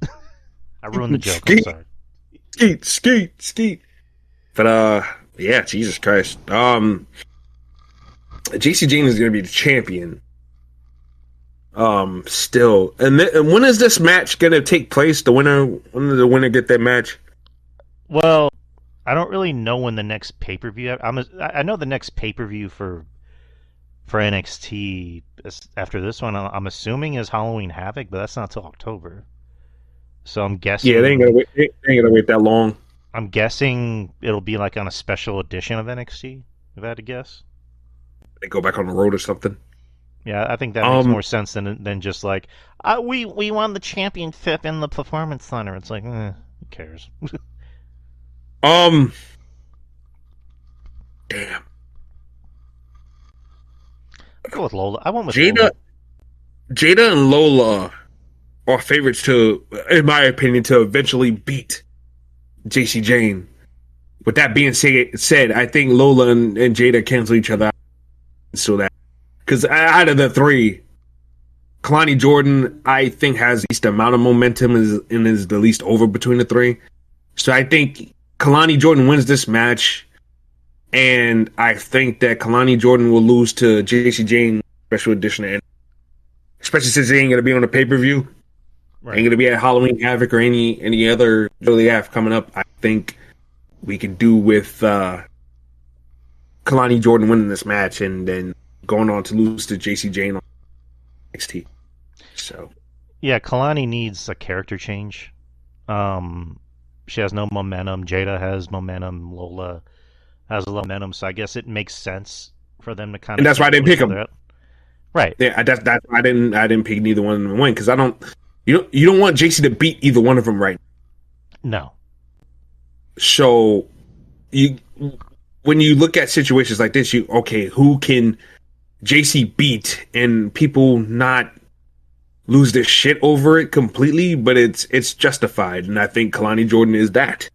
Speaker 1: I ruined the joke. I'm sorry.
Speaker 2: Skeet. But yeah, Jesus Christ. JC Jane is going to be the champion. Still, and when is this match going to take place? When does the winner get that match?
Speaker 1: Well, I don't really know when the next pay-per-view. I know the next pay-per-view for NXT after this one. I'm assuming is Halloween Havoc, but that's not till October. So I'm guessing.
Speaker 2: Yeah, they ain't gonna wait that long.
Speaker 1: I'm guessing it'll be like on a special edition of NXT. If I had to guess,
Speaker 2: they go back on the road or something.
Speaker 1: Yeah, I think that makes more sense than just like we won the championship in the Performance Center. It's like, who cares?
Speaker 2: Damn.
Speaker 1: I'll go with Lola. I went with
Speaker 2: Jada.
Speaker 1: Lola.
Speaker 2: Jada and Lola are favorites to, in my opinion, to eventually beat JC Jane. With that being said, I think Lola and Jada cancel each other out. So that, because out of the three, Kalani Jordan, I think, has the least amount of momentum and is the least over between the three. So I think Kalani Jordan wins this match, and I think that Kalani Jordan will lose to JC Jane special edition, and especially since they ain't gonna be on a pay-per-view, ain't gonna be at Halloween Havoc or any other show they have coming up. I think we could do with Kalani Jordan winning this match and then going on to lose to JC Jane on NXT. So
Speaker 1: yeah, Kalani needs a character change. She has no momentum. Jada has momentum. Lola has a lot of momentum. So I guess it makes sense for them to kind of.
Speaker 2: And that's why I didn't pick them.
Speaker 1: Right.
Speaker 2: Yeah, that's why I didn't pick neither one of them to win, because you don't want JC to beat either one of them right now.
Speaker 1: No.
Speaker 2: So when you look at situations like this, who can JC beat and people not lose their shit over it completely, but it's justified, and I think Kalani Jordan is that.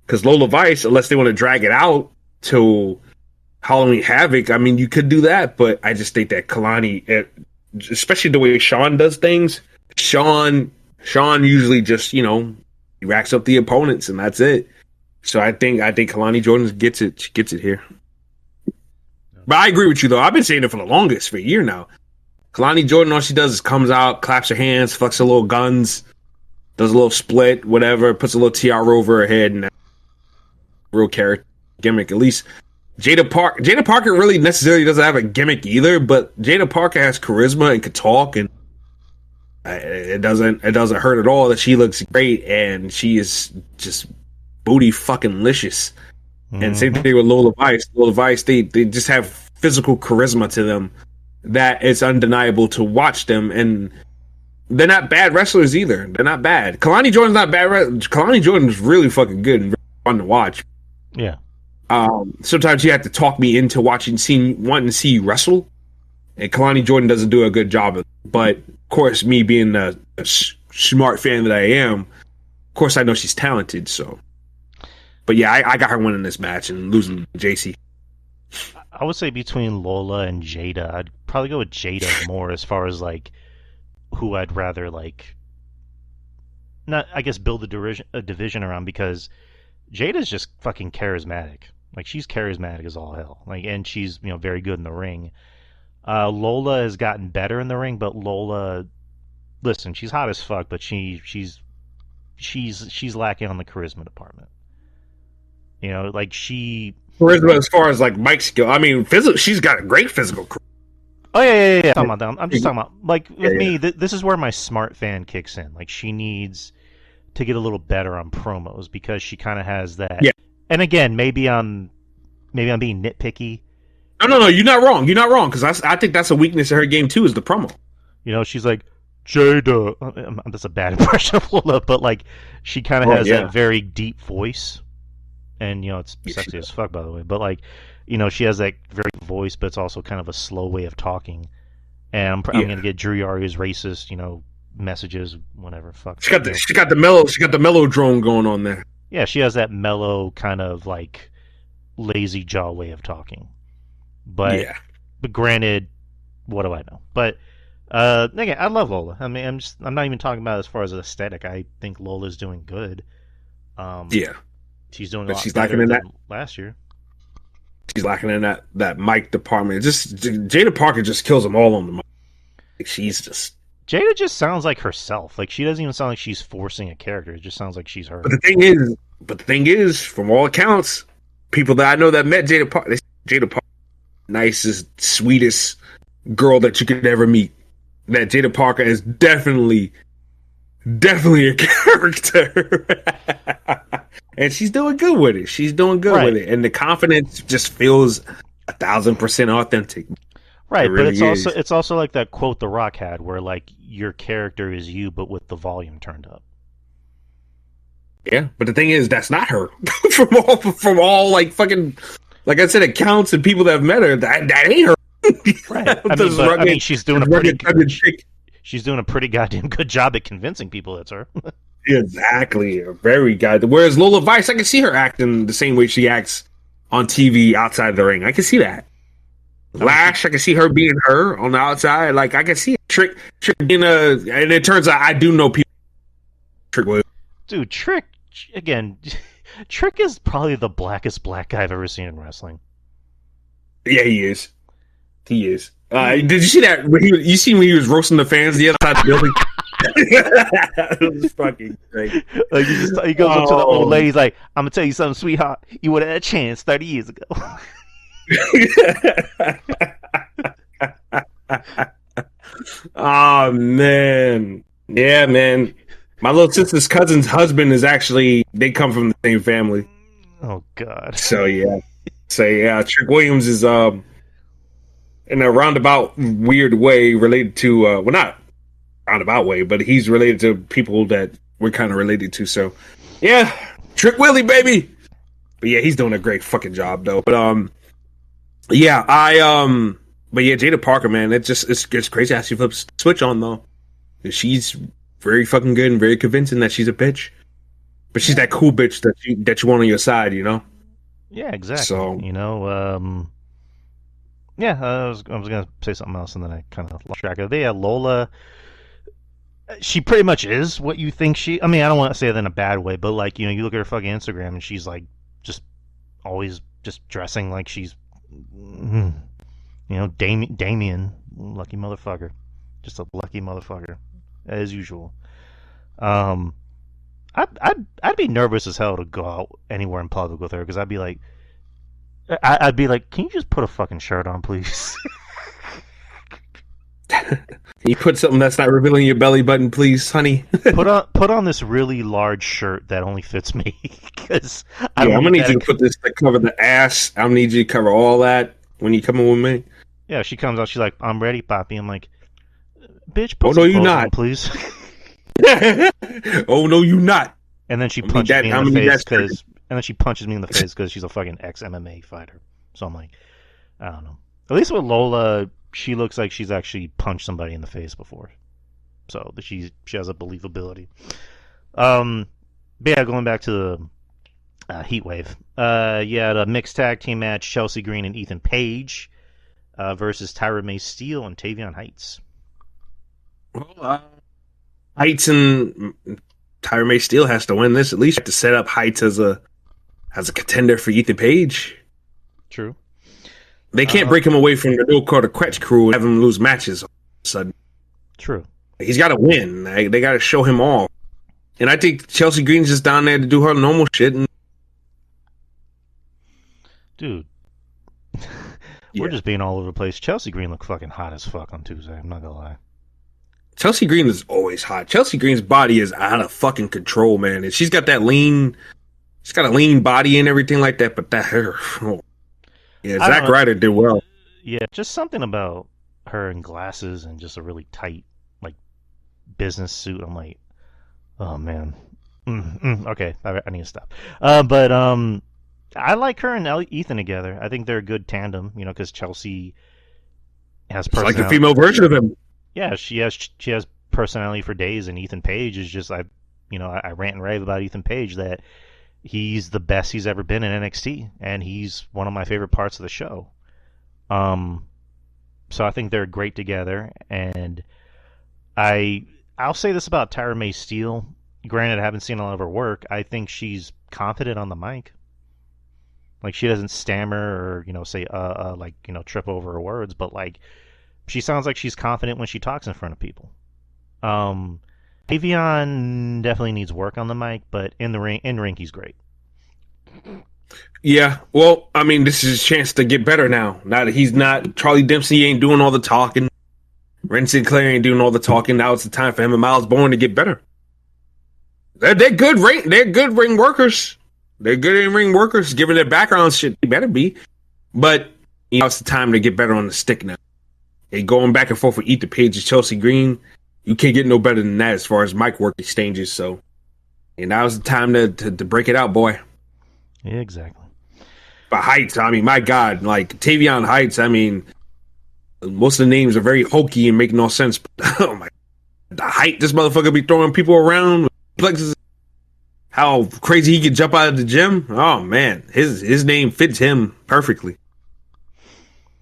Speaker 2: Because Lola Vice, unless they want to drag it out to Halloween Havoc, I mean, you could do that, but I just think that Kalani, especially the way Sean does things, Sean usually just, he racks up the opponents and that's it. So I think Kalani Jordan gets it. She gets it here. But I agree with you, though. I've been saying it for the longest, for a year now. Kalani Jordan, all she does is comes out, claps her hands, fucks her little guns, does a little split, whatever, puts a little tiara over her head, and real character gimmick. At least Jada Parker really necessarily doesn't have a gimmick either, but Jada Parker has charisma and can talk, and it doesn't hurt at all that she looks great, and she is just booty fucking licious. Mm-hmm. And same thing with Lola Vice. Lola Vice, they just have physical charisma to them that it's undeniable to watch them, and they're not bad wrestlers either. They're not bad. Kalani Jordan's not bad. Kalani Jordan's really fucking good and really fun to watch.
Speaker 1: Yeah.
Speaker 2: Sometimes you have to talk me into wanting to see you wrestle, and Kalani Jordan doesn't do a good job of it. But of course, me being a smart fan that I am, of course I know she's talented. So, but yeah, I got her winning this match and losing to JC.
Speaker 1: I would say between Lola and Jada, I'd probably go with Jada more as far as like who I'd rather build a division around, because Jada's just fucking charismatic. Like, she's charismatic as all hell. Like, and she's very good in the ring. Lola has gotten better in the ring, but Lola, listen, she's hot as fuck, but she's lacking on the charisma department.
Speaker 2: Charisma as far as like mic skill. I mean, she's got a great physical career.
Speaker 1: Oh yeah. I'm just talking about like with me. This is where my smart fan kicks in. Like, she needs to get a little better on promos, because she kind of has that. Yeah. And again, maybe I'm being nitpicky.
Speaker 2: No, you're not wrong. You're not wrong, because I think that's a weakness of her game too, is the promo.
Speaker 1: She's like, Jada. That's a bad impression of Lola, but like, she kind of has that very deep voice, and it's sexy as fuck, by the way. But like, she has that very voice, but it's also kind of a slow way of talking. And I'm gonna get Drew Yari's racist, messages, whatever. Fuck.
Speaker 2: She got the mellow drone going on there.
Speaker 1: Yeah, she has that mellow kind of like lazy jaw way of talking. But granted, what do I know? But again, I love Lola. I mean, I'm not even talking about as far as aesthetic. I think Lola's doing good. She's doing a lot better than last year.
Speaker 2: she's lacking in that mic department. Just Jada Parker just kills them all on the mic. Like, she's just
Speaker 1: Jada just sounds like herself. Like she doesn't even sound like she's forcing a character. It just sounds like she's her.
Speaker 2: But the thing is, from all accounts, people that I know that met Jada Parker, nicest, sweetest girl that you could ever meet. That Jada Parker is definitely a character. And she's doing good with it. She's doing good with it. And the confidence just feels 1,000% authentic.
Speaker 1: Right,
Speaker 2: it really
Speaker 1: but it's also like that quote The Rock had where like your character is you but with the volume turned up.
Speaker 2: Yeah, but the thing is that's not her. from all like fucking, like I said, accounts and people that have met her, that ain't her.
Speaker 1: Right. I mean, she's doing a pretty goddamn good job at convincing people it's her.
Speaker 2: Exactly, very good. Whereas Lola Vice, I can see her acting the same way she acts on TV outside the ring. I can see that. Lash, I can see her being her on the outside. Like I can see Trick being and it turns out I do know people. Trick Williams.
Speaker 1: Dude, Trick again. Trick is probably the blackest black guy I've ever seen in wrestling.
Speaker 2: Yeah, he is. He is. Did you see that? You seen when he was roasting the fans the other side of the building? It was fucking great.
Speaker 1: Like he goes up to the old lady. He's like, "I'm gonna tell you something, sweetheart. You would have had a chance 30 years ago."
Speaker 2: Oh man, yeah, man. My little sister's cousin's husband is actually, they come from the same family.
Speaker 1: Oh god.
Speaker 2: So yeah, Trick Williams is in a roundabout weird way related to well, not roundabout way, but he's related to people that we're kind of related to. So yeah, Trick Willie, baby. But yeah, he's doing a great fucking job though. But yeah, but yeah, Jada Parker, man, it's crazy how she flips the switch on though. She's very fucking good and very convincing that she's a bitch, but she's that cool bitch that you want on your side, you know?
Speaker 1: Yeah, exactly.
Speaker 2: So
Speaker 1: you know, yeah, I was gonna say something else and then I kind of lost track of it. Yeah, Lola, she pretty much is what you think she. I mean, I don't want to say that in a bad way, but like you look at her fucking Instagram and she's like just always just dressing like she's. Damien, lucky motherfucker, just a lucky motherfucker, as usual. I'd be nervous as hell to go out anywhere in public with her because I'd be like, can you just put a fucking shirt on, please?
Speaker 2: You put something that's not revealing your belly button, please, honey.
Speaker 1: put on this really large shirt that only fits me because
Speaker 2: I'm gonna need you to put this to cover the ass. I'm gonna need you to cover all that when you come in with me. Yeah,
Speaker 1: she comes out. She's like, "I'm ready, Poppy." I'm like, "Bitch, put some clothes on, please."
Speaker 2: Oh no, you not.
Speaker 1: And then she punches me in the face because she's a fucking ex-MMA fighter. So I'm like, I don't know. At least with Lola, she looks like she's actually punched somebody in the face before, so she has a believability. But yeah, going back to the Heatwave. The mixed tag team match: Chelsea Green and Ethan Page versus Tyra May Steele and Tavion Heights.
Speaker 2: Well, Heights and Tyra May Steele has to win this. At least to set up Heights as a contender for Ethan Page.
Speaker 1: True.
Speaker 2: They can't break him away from the No Quarter Quetch crew and have him lose matches all of a sudden.
Speaker 1: True.
Speaker 2: He's got to win. They got to show him all. And I think Chelsea Green's just down there to do her normal shit.
Speaker 1: Dude. We're just being all over the place. Chelsea Green looked fucking hot as fuck on Tuesday. I'm not gonna lie.
Speaker 2: Chelsea Green is always hot. Chelsea Green's body is out of fucking control, man. And she's got that she's got a lean body and everything like that, but that hair. Oh. Yeah, Zack Ryder did well.
Speaker 1: Yeah, just something about her in glasses and just a really tight, like, business suit. I'm like, oh man. Okay, I need to stop. But I like her and Ethan together. I think they're a good tandem, because Chelsea has personality.
Speaker 2: It's like the female version of him.
Speaker 1: Yeah, she has personality for days, and Ethan Page is just I rant and rave about Ethan Page that he's the best he's ever been in NXT, and he's one of my favorite parts of the show. So I think they're great together, and I'll say this about Tyra May Steele. Granted, I haven't seen a lot of her work. I think she's confident on the mic. Like she doesn't stammer or say like trip over her words, but like she sounds like she's confident when she talks in front of people. Um, Avion definitely needs work on the mic, but in ring he's great.
Speaker 2: Yeah, well, I mean, this is his chance to get better now. Now that he's not Charlie Dempsey ain't doing all the talking, Ren Sinclair ain't doing all the talking. Now it's the time for him and Miles Bourne to get better. They're good ring workers. They're good in ring workers, given their background shit. They better be, but it's the time to get better on the stick now. And going back and forth with Ethan Page and Chelsea Green, you can't get no better than that as far as mic work exchanges. So, and now's the time to break it out, boy.
Speaker 1: Yeah, exactly.
Speaker 2: But Heights, I mean, my God, like Tavion Heights, I mean, most of the names are very hokey and make no sense. Oh my, the height this motherfucker be throwing people around, flexes, how crazy he can jump out of the gym. Oh man, his name fits him perfectly.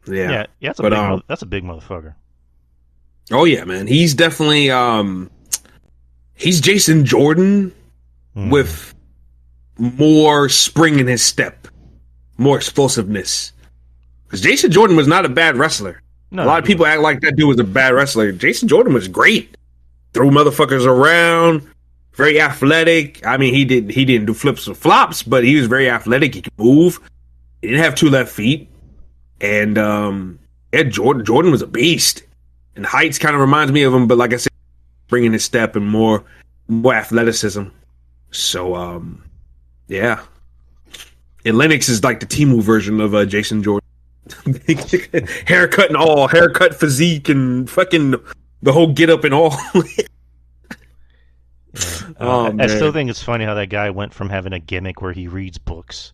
Speaker 2: Yeah,
Speaker 1: that's a big motherfucker.
Speaker 2: Oh yeah, man, he's definitely he's Jason Jordan with more spring in his step, more explosiveness. Because Jason Jordan was not a bad wrestler. No, a lot of people act like that dude was a bad wrestler. Jason Jordan was great. Threw motherfuckers around, very athletic. I mean, he didn't do flips or flops, but he was very athletic. He could move. He didn't have 2 left feet. And Jordan was a beast. And Heights kind of reminds me of him, but like I said, bringing his step and more athleticism. So, yeah. And Lennox is like the Temu version of Jason Jordan. Haircut and all, haircut, physique, and fucking the whole get up and all.
Speaker 1: I still think it's funny how that guy went from having a gimmick where he reads books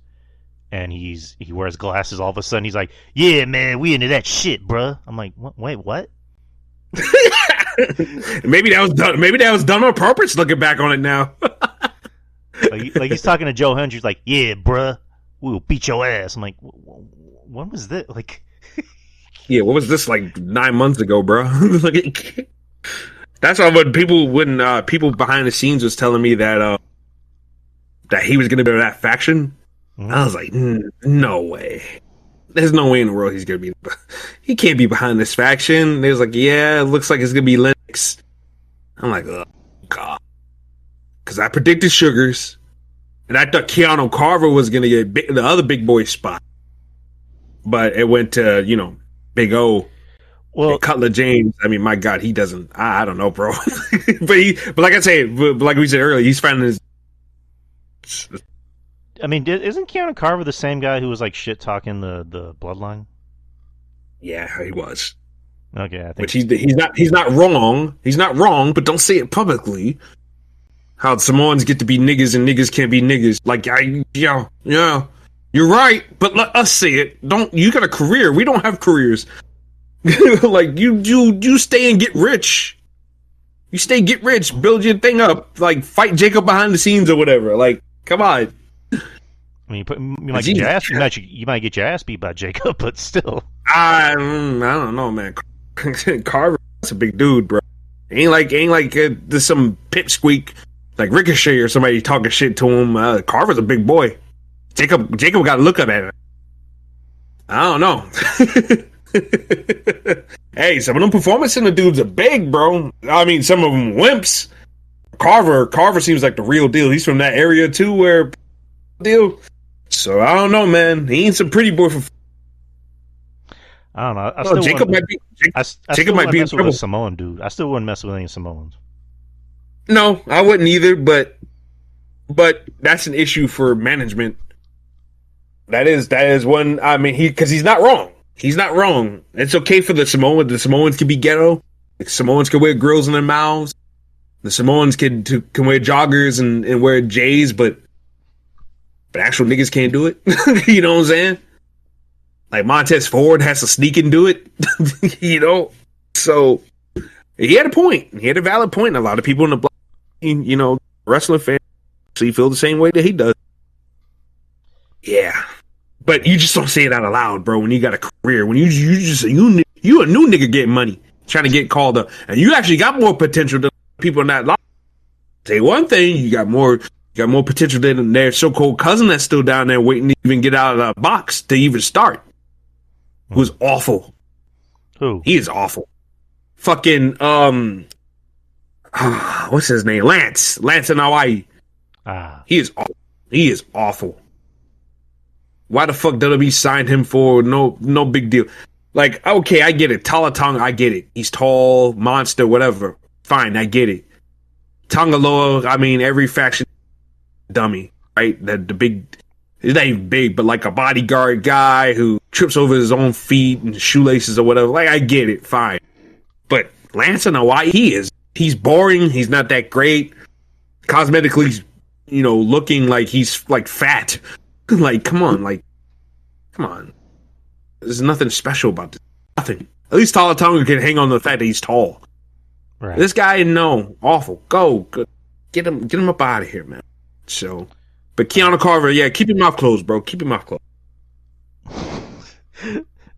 Speaker 1: and he wears glasses. All of a sudden, he's like, "Yeah, man, we into that shit, bruh." I'm like, "Wait, what?"
Speaker 2: Maybe that was done on purpose. Looking back on it now,
Speaker 1: like he's talking to Joe Hendry, like, "Yeah, bruh, we'll beat your ass." I'm like, when was this? Like,
Speaker 2: yeah, what was this like 9 months ago, bro? That's why when people behind the scenes was telling me that he was going to be that faction, I was like, no way. There's no way in the world he's going to be. He can't be behind this faction. They was like, yeah, it looks like it's going to be Lennox. I'm like, oh god, because I predicted Sugars, and I thought Keanu Carver was going to get the other big boy spot. But it went to, Big O, Cutler James. I mean, my God, he doesn't. I don't know, bro. but like I say, like we said earlier, he's finding his.
Speaker 1: I mean, isn't Keanu Carver the same guy who was like shit talking the Bloodline?
Speaker 2: Yeah, he was.
Speaker 1: Okay, I think.
Speaker 2: Which he's not wrong. He's not wrong, but don't say it publicly. How Samoans get to be niggas and niggas can't be niggas. Like, yeah. You're right, but let us say it. You got a career. We don't have careers. Like you stay and get rich. You stay, get rich, build your thing up. Like fight Jacob behind the scenes or whatever. Like, come on.
Speaker 1: I mean, you might get your ass. You might get your ass beat by Jacob, but still.
Speaker 2: I don't know, man. Carver, that's a big dude, bro. Ain't like there's some pipsqueak like Ricochet or somebody talking shit to him. Carver's a big boy. Jacob got to look up at it. I don't know. Hey, some of them performance in the dudes are big, bro. I mean, some of them wimps. Carver seems like the real deal. He's from that area too, where deal. So I don't know, man. He ain't some pretty boy for.
Speaker 1: I don't know.
Speaker 2: Jacob might be in trouble.
Speaker 1: With a Samoan dude. I still wouldn't mess with any Samoans.
Speaker 2: No, I wouldn't either. But that's an issue for management. That is one. I mean, because he's not wrong. He's not wrong. It's okay for the Samoans. The Samoans can be ghetto. The Samoans can wear grills in their mouths. The Samoans can wear joggers and wear J's, but actual niggas can't do it. You know what I'm saying? Like Montez Ford has to sneak and do it. So he had a point. He had a valid point. And a lot of people in the block, wrestling fans, feel the same way that he does. Yeah. But you just don't say it out loud, bro, when you got a career. When you a new nigga getting money, trying to get called up. And you actually got more potential than people in that line. Say one thing, you got more got more potential than their so-called cousin that's still down there waiting to even get out of the box to even start. Who's awful.
Speaker 1: Who?
Speaker 2: He is awful. Fucking, what's his name? Lance in Hawaii. He is awful. He is awful. Why the fuck WWE signed him for no big deal? Like, okay, I get it. Talatong, I get it. He's tall, monster, whatever. Fine, I get it. Tongaloa, I mean, every faction dummy, right? The big, he's not even big, but like a bodyguard guy who trips over his own feet and shoelaces or whatever. Like, I get it, fine. But Lance in Hawaii, he's boring. He's not that great. Cosmetically, looking like he's like fat. Like, come on. There's nothing special about this. Nothing. At least Talatonga can hang on to the fact that he's tall.
Speaker 1: Right.
Speaker 2: This guy, no, awful. Go, get him up out of here, man. So, but Keanu Carver, yeah, keep your mouth closed, bro. Keep your mouth closed.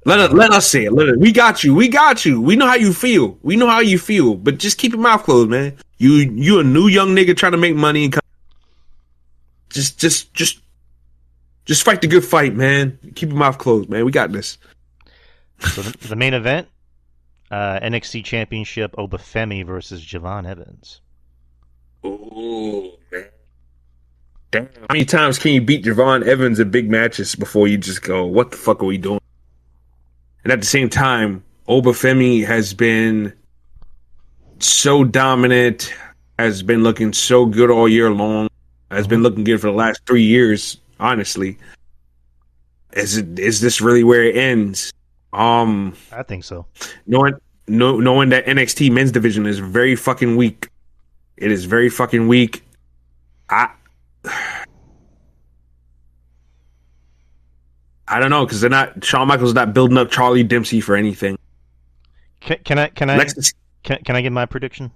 Speaker 2: Let us say it. We got you. We know how you feel. But just keep your mouth closed, man. You a new young nigga trying to make money and just fight the good fight, man. Keep your mouth closed, man. We got this.
Speaker 1: So the main event, NXT Championship, Obafemi versus Javon Evans.
Speaker 2: Oh man, damn! How many times can you beat Javon Evans in big matches before you just go, "What the fuck are we doing?" And at the same time, Obafemi has been so dominant, has been looking so good all year long, has been looking good for the last 3 years. Honestly, is this really where it ends?
Speaker 1: I think so.
Speaker 2: Knowing that NXT men's division is very fucking weak. It is very fucking weak. I don't know, because Shawn Michaels is not building up Charlie Dempsey for anything.
Speaker 1: Can I get my prediction?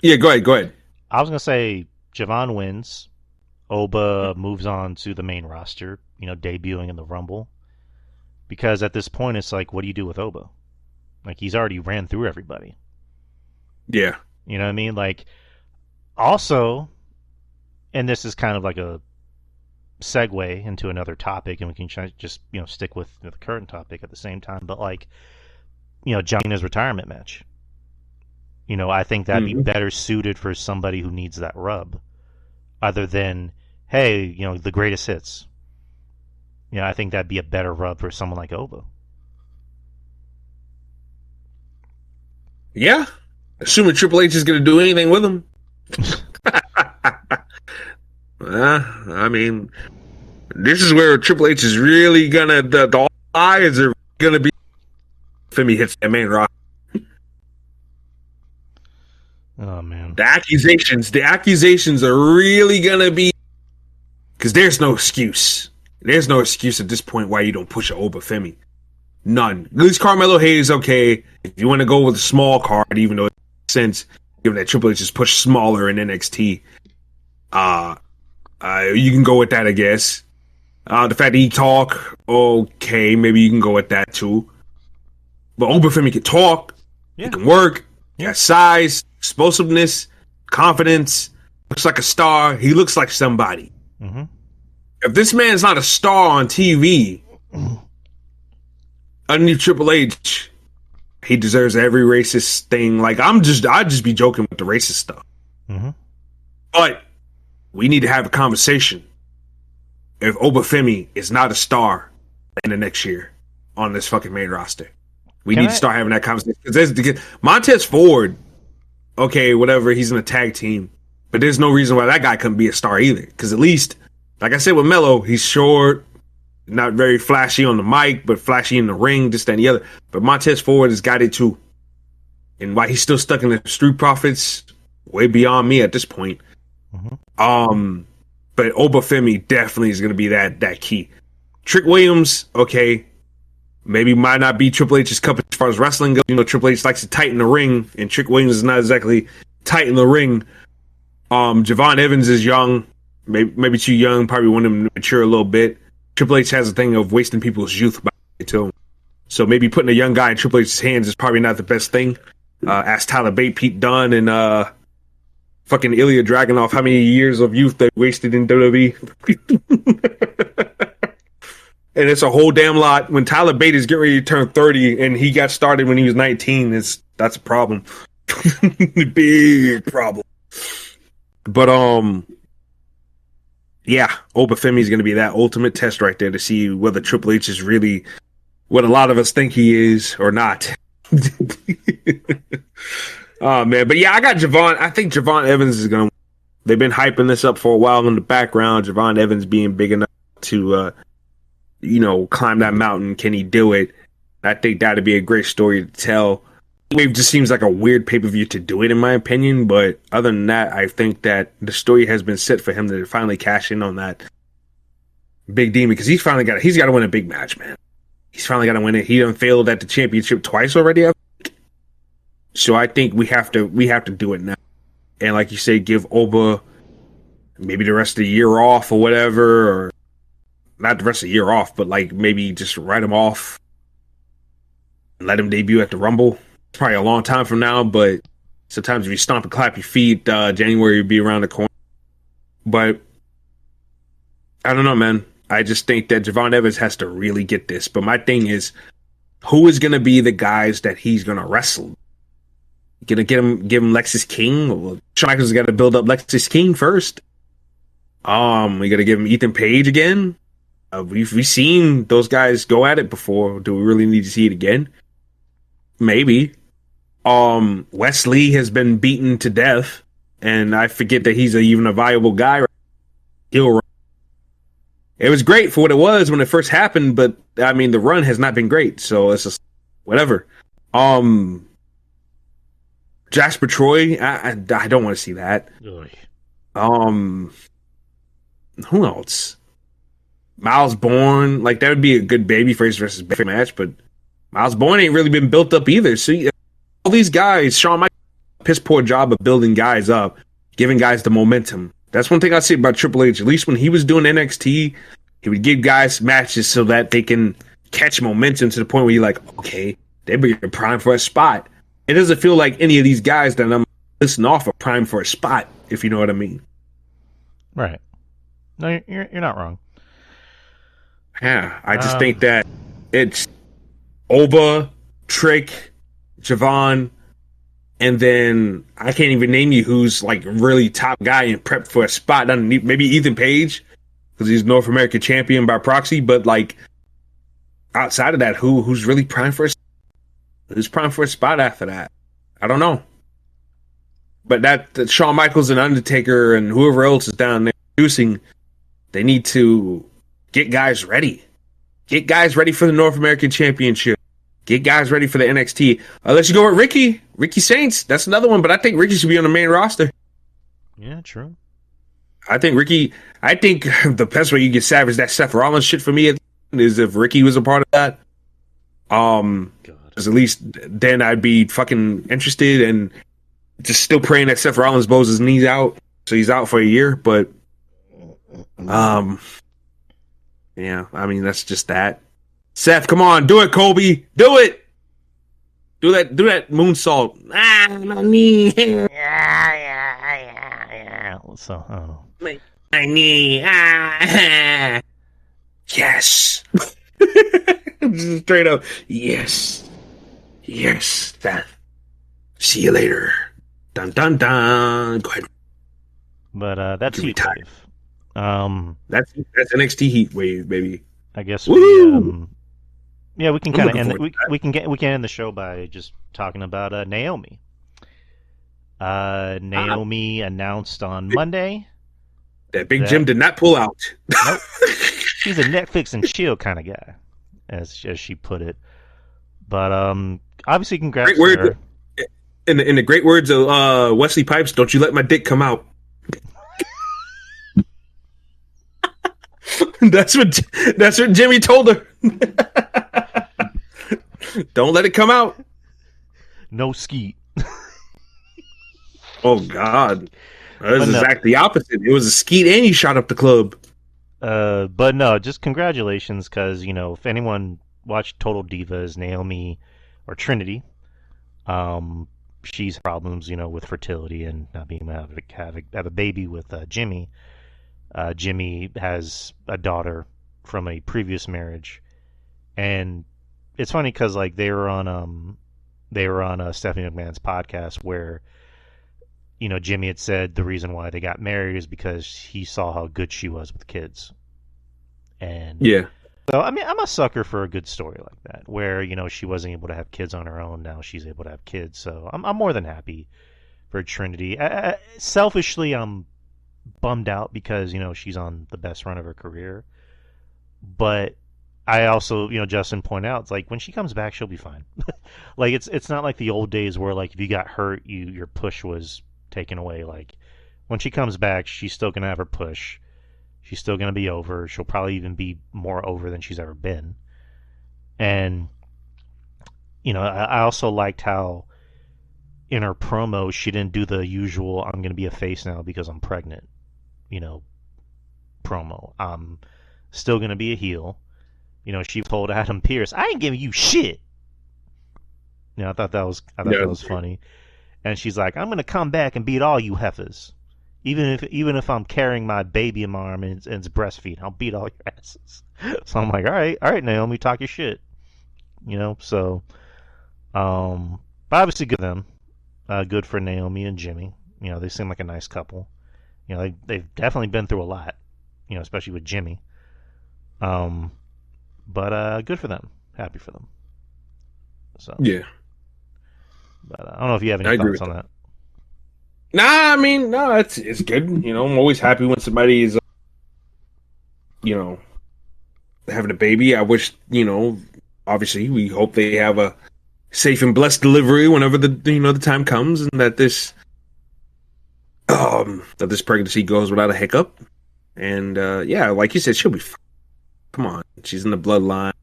Speaker 2: Yeah, go ahead.
Speaker 1: I was gonna say Javon wins. Oba moves on to the main roster, debuting in the Rumble. Because at this point, it's like, what do you do with Oba? Like, he's already ran through everybody.
Speaker 2: Yeah.
Speaker 1: You know what I mean? Like, also, and this is kind of like a segue into another topic, and we can just, stick with the current topic at the same time. But, like, John Cena's retirement match. I think that'd be better suited for somebody who needs that rub. Other than, hey, the greatest hits. I think that'd be a better rub for someone like Oba.
Speaker 2: Yeah. Assuming Triple H is going to do anything with him. I mean, this is where Triple H is really going to, the eyes are going to be if he hits that main roster.
Speaker 1: Oh, man.
Speaker 2: The accusations are really going to be, because there's no excuse. There's no excuse at this point why you don't push an Obafemi. None. At least Carmelo Hayes, okay. If you want to go with a small card, even though it makes sense, given that Triple H just pushed smaller in NXT, you can go with that, I guess. The fact that he talk, okay, maybe you can go with that too. But Obafemi can talk. Yeah. He can work. He has size, explosiveness, confidence. Looks like a star. He looks like somebody.
Speaker 1: Mm-hmm.
Speaker 2: If this man's not a star on TV, underneath Triple H, he deserves every racist thing. Like, I'd just be joking with the racist stuff.
Speaker 1: Mm-hmm.
Speaker 2: But we need to have a conversation. If Obafemi is not a star in the next year on this fucking main roster, we need to start having that conversation. Because Montez Ford, okay, whatever, he's in a tag team, but there's no reason why that guy couldn't be a star either. Because at least, like I said with Melo, he's short, not very flashy on the mic, but flashy in the ring, this, that, and the other. But Montez Ford has got it too. And why he's still stuck in the Street Profits, way beyond me at this point. Mm-hmm. But Obafemi definitely is going to be that key. Trick Williams, okay, maybe might not be Triple H's cup as far as wrestling goes. Triple H likes to tighten the ring, and Trick Williams is not exactly tight in the ring. Javon Evans is young, maybe too young, probably want him to mature a little bit. Triple H has a thing of wasting people's youth by it too. So maybe putting a young guy in Triple H's hands is probably not the best thing. Ask Tyler Bate, Pete Dunne, and fucking Ilya Dragunov how many years of youth they wasted in WWE. And it's a whole damn lot. When Tyler Bate is getting ready to turn 30 and he got started when he was 19, that's a problem. Big problem. But yeah, Obafemi is going to be that ultimate test right there to see whether Triple H is really what a lot of us think he is or not. Oh man, but yeah, I got Javon. I think Javon Evans is going to. They've been hyping this up for a while in the background. Javon Evans being big enough to, climb that mountain. Can he do it? I think that'd be a great story to tell. It just seems like a weird pay-per-view to do it, in my opinion. But other than that, I think that the story has been set for him to finally cash in on that big demon because he's got to win a big match, man. He's finally got to win it. He done failed at the championship twice already. So I think we have to do it now. And like you say, give Oba maybe the rest of the year off or whatever, or not the rest of the year off, but like maybe just write him off and let him debut at the Rumble. It's probably a long time from now, but sometimes if you stomp and clap your feet, January will be around the corner. But I don't know, man. I just think that Javon Evans has to really get this. But my thing is, who is going to be the guys that he's going to wrestle? Gonna give him Lexis King? Well, Shawn Michaels got to build up Lexis King first. We got to give him Ethan Page again. We've seen those guys go at it before. Do we really need to see it again? Maybe. Wesley has been beaten to death, and I forget that he's even a viable guy. He'll. It was great for what it was when it first happened, but I mean the run has not been great, so it's just whatever. Jasper Troy, I don't want to see that.
Speaker 1: Oy.
Speaker 2: Who else? Miles Bourne, like that would be a good babyface versus baby match, but Miles Bourne ain't really been built up either. So all these guys, Shawn Michaels, piss poor job of building guys up, giving guys the momentum. That's one thing I see about Triple H. At least when he was doing NXT, he would give guys matches so that they can catch momentum to the point where you're like, okay, they're primed for a spot. It doesn't feel like any of these guys that I'm listing off are primed for a spot, if you know what I mean.
Speaker 1: Right. No, you're not wrong.
Speaker 2: Yeah, I just think that it's Oba, Trick, Javon, and then I can't even name you who's like really top guy and prep for a spot underneath. Maybe Ethan Page because he's North American champion by proxy. But like outside of that, who's really primed for a spot after that? I don't know. But that Shawn Michaels and Undertaker and whoever else is down there producing, they need to get guys ready. Get guys ready for the North American Championship. Get guys ready for the NXT. Unless you go with Ricky Saints. That's another one, but I think Ricky should be on the main roster.
Speaker 1: Yeah, true.
Speaker 2: I think the best way you get savage that Seth Rollins shit for me is if Ricky was a part of that. Because at least then I'd be fucking interested and just still praying that Seth Rollins blows his knees out, so he's out for a year. But yeah, I mean that's just that. Seth, come on, do it, Kobe, do it. Do that moonsault. My knee.
Speaker 1: So I don't know.
Speaker 2: My knee. Yes. Straight up. Yes, Seth. See you later. Dun dun dun. Go ahead.
Speaker 1: But that's Heatwave.
Speaker 2: That's NXT Heatwave, baby.
Speaker 1: I guess
Speaker 2: Woo!
Speaker 1: we can kind of end. We can end the show by just talking about Naomi. Naomi announced on Monday
Speaker 2: that Big Jim did not pull out.
Speaker 1: Nope. She's a Netflix and chill kind of guy, as she put it. But obviously, congrats to her.
Speaker 2: In the great words of Wesley Pipes, don't you let my dick come out. That's what Jimmy told her. Don't let it come out.
Speaker 1: No skeet.
Speaker 2: Oh God, that was exactly the opposite. It was a skeet, and he shot up the club.
Speaker 1: But no, just congratulations, because if anyone watched Total Divas, Naomi or Trinity, she's problems, with fertility and not being able to have a baby with Jimmy. Jimmy has a daughter from a previous marriage, and it's funny because like they were on Stephanie McMahon's podcast where Jimmy had said the reason why they got married is because he saw how good she was with kids, and
Speaker 2: Yeah.
Speaker 1: so I mean I'm a sucker for a good story like that where she wasn't able to have kids on her own, now she's able to have kids, so I'm more than happy for Trinity. Selfishly, I'm bummed out because she's on the best run of her career, but I also Justin pointed out it's like when she comes back she'll be fine. Like it's not like the old days where like if you got hurt your push was taken away. Like when she comes back she's still gonna have her push, she's still gonna be over, she'll probably even be more over than she's ever been. And I also liked how in her promo she didn't do the usual I'm gonna be a face now because I'm pregnant promo. I'm still gonna be a heel. She told Adam Pearce, I ain't giving you shit. I thought that was funny. And she's like, I'm gonna come back and beat all you heifers. Even if I'm carrying my baby in my arm and it's breastfeeding, I'll beat all your asses. So I'm like, all right, Naomi, talk your shit. So but obviously good for them. Good for Naomi and Jimmy. They seem like a nice couple. They've definitely been through a lot, especially with Jimmy. But good for them. Happy for them. So
Speaker 2: Yeah.
Speaker 1: But I don't know if you have any thoughts on that.
Speaker 2: Nah, I mean, no, it's good. I'm always happy when somebody is, having a baby. I wish, obviously, we hope they have a safe and blessed delivery whenever the time comes, and that this pregnancy goes without a hiccup. And yeah, like you said, she'll be fine. Come on, she's in the bloodline,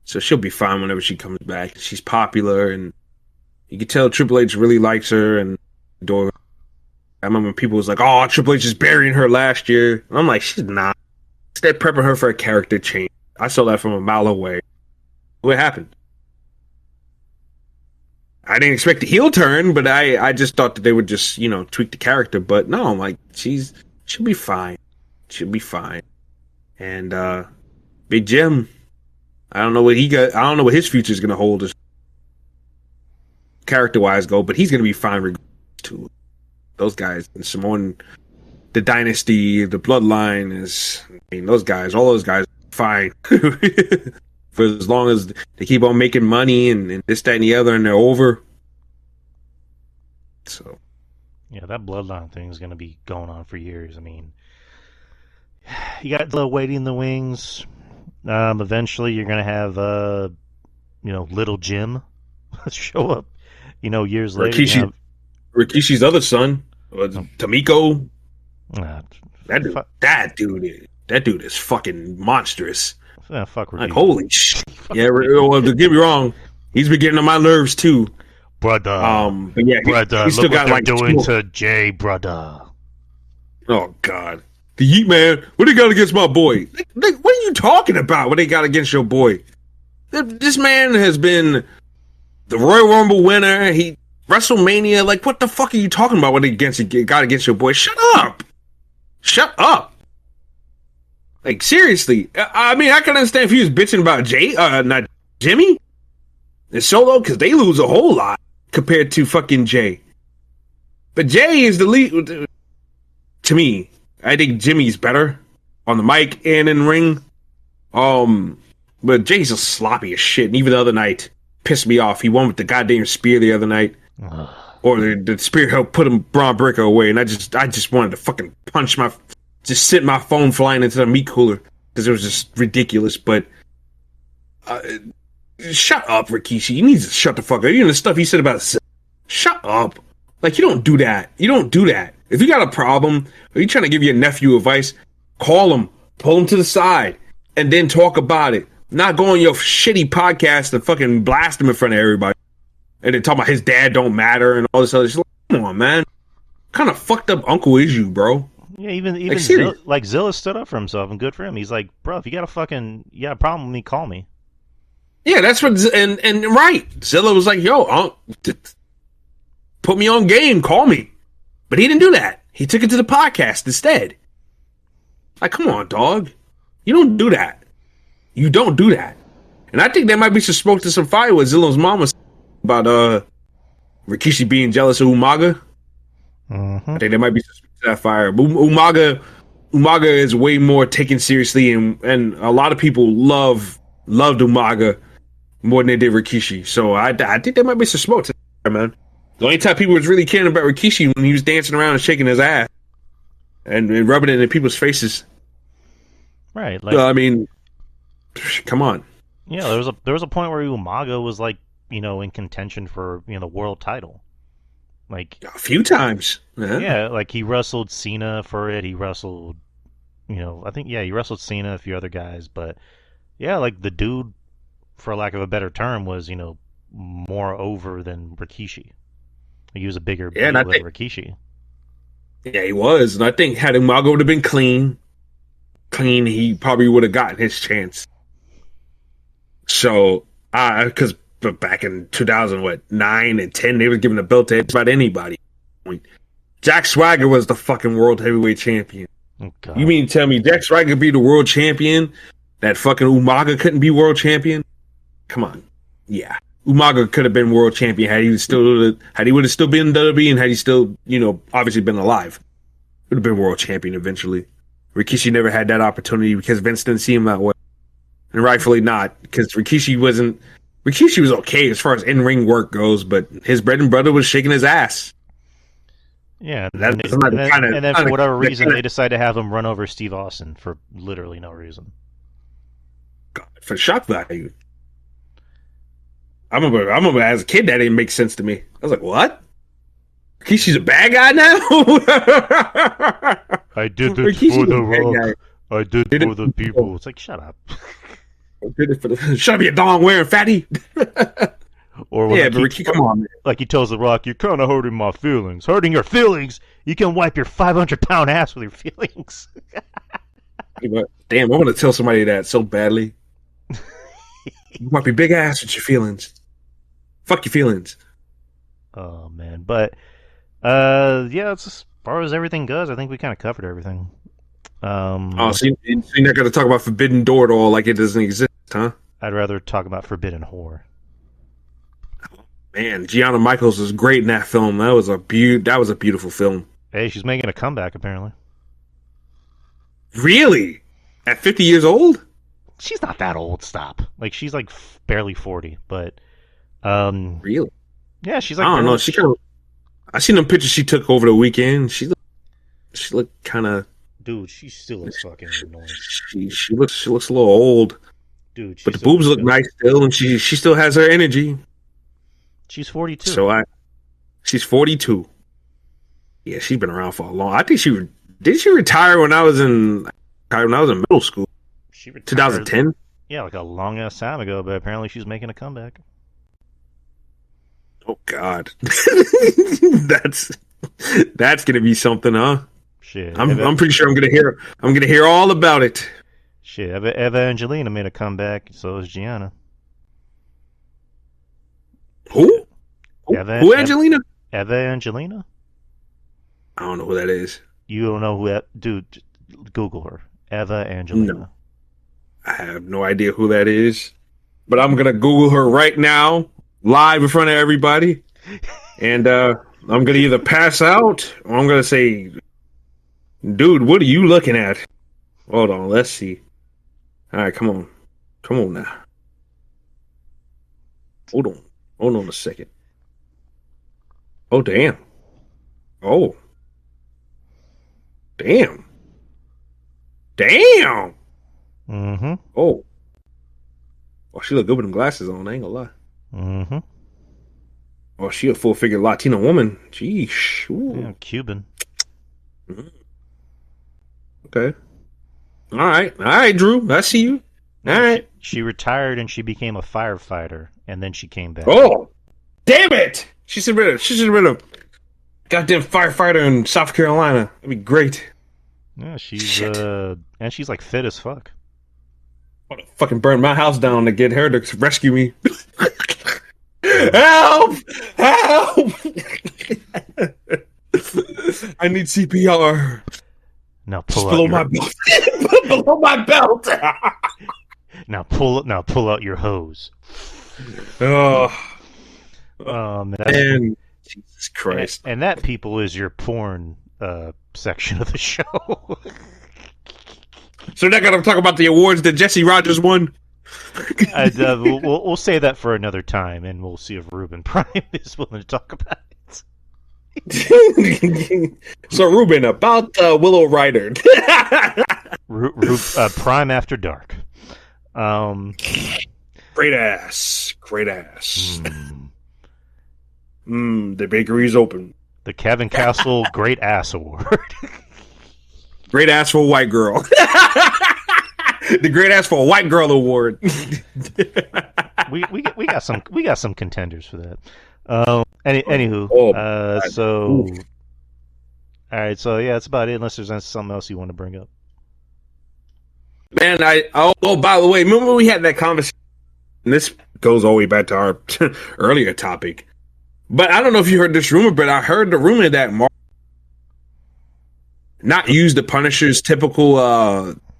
Speaker 2: so she'll be fine whenever she comes back. She's popular, and you can tell Triple H really likes her and adore her. I remember people was like, "Oh, Triple H is burying her last year." And I'm like, she's not. They're prepping her for a character change. I saw that from a mile away. What happened? I didn't expect a heel turn, but I just thought that they would just tweak the character. But no, I'm like, she'll be fine. She'll be fine. And Big Jim, I don't know what he got. I don't know what his future is going to hold as character-wise go, but he's going to be fine regardless too. Those guys, and Samoan, the dynasty, the bloodline is. I mean, all those guys, are fine for as long as they keep on making money and this, that, and the other, and they're over. So,
Speaker 1: yeah, that bloodline thing is going to be going on for years. I mean, you got the waiting in the wings. Eventually, you're going to have, little Jim show up. Years later.
Speaker 2: Rikishi's other son, Tamiko. That dude is fucking monstrous.
Speaker 1: Fuck Rikishi.
Speaker 2: Like, holy shit. Yeah, well, don't get me wrong, he's been getting on my nerves too.
Speaker 1: Brother.
Speaker 2: But yeah,
Speaker 1: brother, look what they're doing to Jay, brother.
Speaker 2: Oh, God. The Yeet Man, what they got against my boy? What are you talking about? What they got against your boy? This man has been the Royal Rumble winner. WrestleMania. Like, what the fuck are you talking about? What they got against your boy? Shut up. Shut up. Like, seriously. I mean, I can understand if he was bitching about not Jimmy and Solo, because they lose a whole lot compared to fucking Jay. But Jay is the lead. To me, I think Jimmy's better on the mic and in ring. But Jay's just sloppy as shit. And even the other night, pissed me off. He won with the goddamn spear the other night. Or the spear helped put Braun Breaker away. And I just wanted to fucking just send my phone flying into the meat cooler. Because it was just ridiculous. But shut up, Rikishi. You need to shut the fuck up. Even the stuff he said about shut up. Like, you don't do that. You don't do that. If you got a problem, or you're trying to give your nephew advice, call him, pull him to the side, and then talk about it. Not go on your shitty podcast and fucking blast him in front of everybody. And then talk about his dad don't matter and all this other shit. Come on, man. What kind of fucked up uncle is you, bro?
Speaker 1: Yeah, even Zilla stood up for himself, and good for him. He's like, bro, if you got a problem with me, call me.
Speaker 2: Yeah, that's what, and right. Zilla was like, yo, Put me on game. Call me. But he didn't do that. He took it to the podcast instead. Like, come on, dog. You don't do that. You don't do that. And I think there might be some smoke to some fire with Zillow's mama about Rikishi being jealous of Umaga.
Speaker 1: Mm-hmm.
Speaker 2: I think there might be some smoke to that fire. But Umaga is way more taken seriously, and a lot of people loved Umaga more than they did Rikishi. So I think there might be some smoke to that, man. The only time people was really caring about Rikishi when he was dancing around and shaking his ass and rubbing it in people's faces.
Speaker 1: Right. Like,
Speaker 2: I mean, come on.
Speaker 1: Yeah, there was a point where Umaga was like, in contention for, the world title. Like
Speaker 2: A few times.
Speaker 1: yeah, like he wrestled Cena for it. He wrestled, I think he wrestled Cena, a few other guys, but yeah, like the dude, for lack of a better term, was, more over than Rikishi. He was a bigger deal than Rikishi.
Speaker 2: Yeah, he was. And I think had Umaga would have been clean, he probably would have gotten his chance. So, because back in 2009 and 10, they were giving the belt to just about anybody. Jack Swagger was the fucking world heavyweight champion.
Speaker 1: Oh, God.
Speaker 2: You mean to tell me Jack Swagger could be the world champion, that fucking Umaga couldn't be world champion? Come on. Yeah. Umaga could have been world champion had he would have still been in WWE and had he still, obviously been alive. Would have been world champion eventually. Rikishi never had that opportunity because Vince didn't see him that way. And rightfully not, because Rikishi was okay as far as in-ring work goes, but his bread and butter was shaking his ass.
Speaker 1: Yeah, and then for whatever reason, they decided to have him run over Steve Austin for literally no reason.
Speaker 2: God, for shock value. I remember as a kid that didn't make sense to me. I was like, what? Rikishi's a bad guy now?
Speaker 1: I did it for the Rock. I did it for the people. It's like, shut up.
Speaker 2: Shut up, you dong wearing fatty.
Speaker 1: Or when come on, man. Like he tells the Rock, you're kind of hurting my feelings. Hurting your feelings? You can wipe your 500-pound ass with your feelings.
Speaker 2: Damn, I want to tell somebody that so badly. You wipe your big ass with your feelings. Fuck your feelings.
Speaker 1: Oh, man. But, yeah, it's as far as everything goes, I think we kind of covered everything.
Speaker 2: So you're not going to talk about Forbidden Door at all like it doesn't exist, huh?
Speaker 1: I'd rather talk about Forbidden Whore.
Speaker 2: Man, Gianna Michaels was great in that film. That was a beautiful film.
Speaker 1: Hey, she's making a comeback, apparently.
Speaker 2: Really? At 50 years old?
Speaker 1: She's not that old, stop. Like, she's like barely 40, but...
Speaker 2: Really?
Speaker 1: Yeah, she's like...
Speaker 2: I don't know, she kind of... I seen them pictures she took over the weekend. She looked kind of...
Speaker 1: Dude, she still looks fucking annoying.
Speaker 2: She looks a little old.
Speaker 1: Dude,
Speaker 2: but the boobs look nice still, and she still has her energy.
Speaker 1: She's 42.
Speaker 2: She's 42. Yeah, she's been around for a long. I think did she retire when I was in middle school?
Speaker 1: She retired
Speaker 2: 2010.
Speaker 1: Yeah, like a long ass time ago. But apparently she's making a comeback.
Speaker 2: Oh God, that's gonna be something, huh?
Speaker 1: Shit,
Speaker 2: I'm pretty sure I'm gonna hear all about it.
Speaker 1: Shit, Eva Angelina made a comeback. So is Gianna.
Speaker 2: Who? Who Angelina?
Speaker 1: Eva Angelina?
Speaker 2: I don't know who that is.
Speaker 1: You don't know who that... Dude, Google her. Eva Angelina.
Speaker 2: No. I have no idea who that is. But I'm going to Google her right now, live in front of everybody. And I'm going to either pass out or I'm going to say, dude, what are you looking at? Hold on, let's see. All right, come on. Come on now. Hold on a second. Oh, damn. Oh. Damn. Damn.
Speaker 1: Mm-hmm.
Speaker 2: Oh. Oh, she look good with them glasses on, I ain't gonna lie.
Speaker 1: Mm-hmm.
Speaker 2: Oh, she a full-figured Latina woman. Jeez. Ooh.
Speaker 1: Yeah, Cuban.
Speaker 2: Mm-hmm. Okay. All right, Drew. I see you. All right.
Speaker 1: She retired and she became a firefighter, and then she came back.
Speaker 2: Oh, damn it! She should have been a goddamn firefighter in South Carolina. That'd be great.
Speaker 1: Yeah, she's and she's like fit as fuck.
Speaker 2: I want to fucking burn my house down to get her to rescue me. Help! Help! I need CPR.
Speaker 1: Now
Speaker 2: Just
Speaker 1: pull out
Speaker 2: below
Speaker 1: your
Speaker 2: my belt. Below my belt.
Speaker 1: now pull out your hose.
Speaker 2: Oh,
Speaker 1: Man,
Speaker 2: man. Jesus Christ.
Speaker 1: and that, people, is your porn section of the show.
Speaker 2: So now gotta talk about the awards that Jesse Rogers won.
Speaker 1: We'll save that for another time, and we'll see if Ruben Prime is willing to talk about it.
Speaker 2: So Ruben, about Willow Ryder.
Speaker 1: Prime After Dark.
Speaker 2: Great ass. The bakery's open.
Speaker 1: The Kevin Castle Great Ass Award.
Speaker 2: Great ass for a white girl. The Great Ass for a White Girl Award.
Speaker 1: we got some contenders for that. Anywho, so
Speaker 2: Oof.
Speaker 1: all right, so yeah, that's about it. Unless there's something else you want to bring up.
Speaker 2: Man, by the way, remember we had that conversation? And this goes all the way back to our earlier topic. But I don't know if you heard this rumor, but I heard the rumor that Marvel not use the Punisher's typical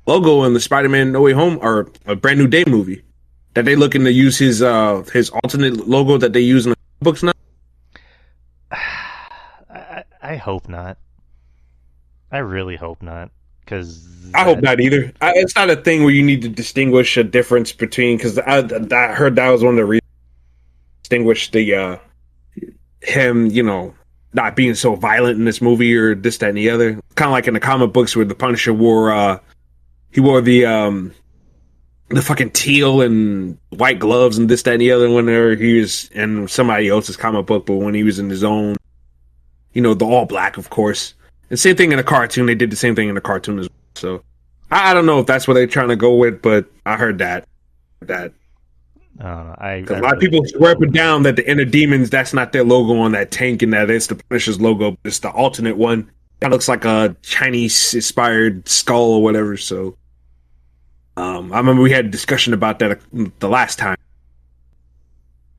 Speaker 2: logo in the Spider-Man No Way Home or a Brand New Day movie. That they looking to use his alternate logo that they use in the books now.
Speaker 1: I hope not. I really hope not.
Speaker 2: I hope not either. It's not a thing where you need to distinguish a difference between, because I heard that was one of the reasons to distinguish the him, not being so violent in this movie or this, that, and the other. Kind of like in the comic books where the Punisher wore the fucking teal and white gloves and this, that, and the other when he was in somebody else's comic book, but when he was in his own, the all black, of course. And same thing in the cartoon. They did the same thing in the cartoon as well. So I don't know if that's what they're trying to go with, but I heard that. A lot of people swear up and down that the Inner Demons, that's not their logo on that tank, and that it's the Punisher's logo. But it's the alternate one. That looks like a Chinese-inspired skull or whatever. So I remember we had a discussion about that the last time.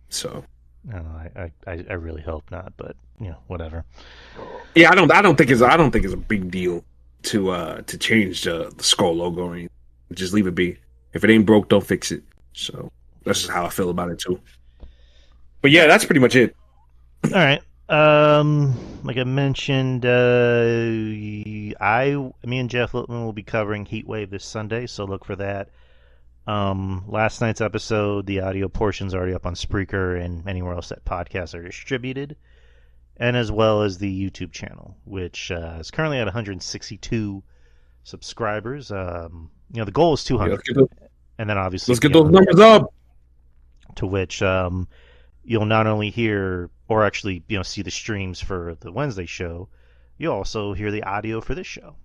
Speaker 2: So
Speaker 1: I really hope not, but whatever.
Speaker 2: Yeah, I don't think it's a big deal to change the skull logo or anything. Just leave it be. If it ain't broke, don't fix it. So that's just how I feel about it too. But yeah, that's pretty much it.
Speaker 1: All right. Like I mentioned, me and Jeff Littman will be covering Heatwave this Sunday, so look for that. Last night's episode, the audio portion's already up on Spreaker and anywhere else that podcasts are distributed, and as well as the YouTube channel, which is currently at 162 subscribers. The goal is 200, and then obviously
Speaker 2: let's get those numbers up.
Speaker 1: To which you'll not only hear or actually see the streams for the Wednesday show, you'll also hear the audio for this show.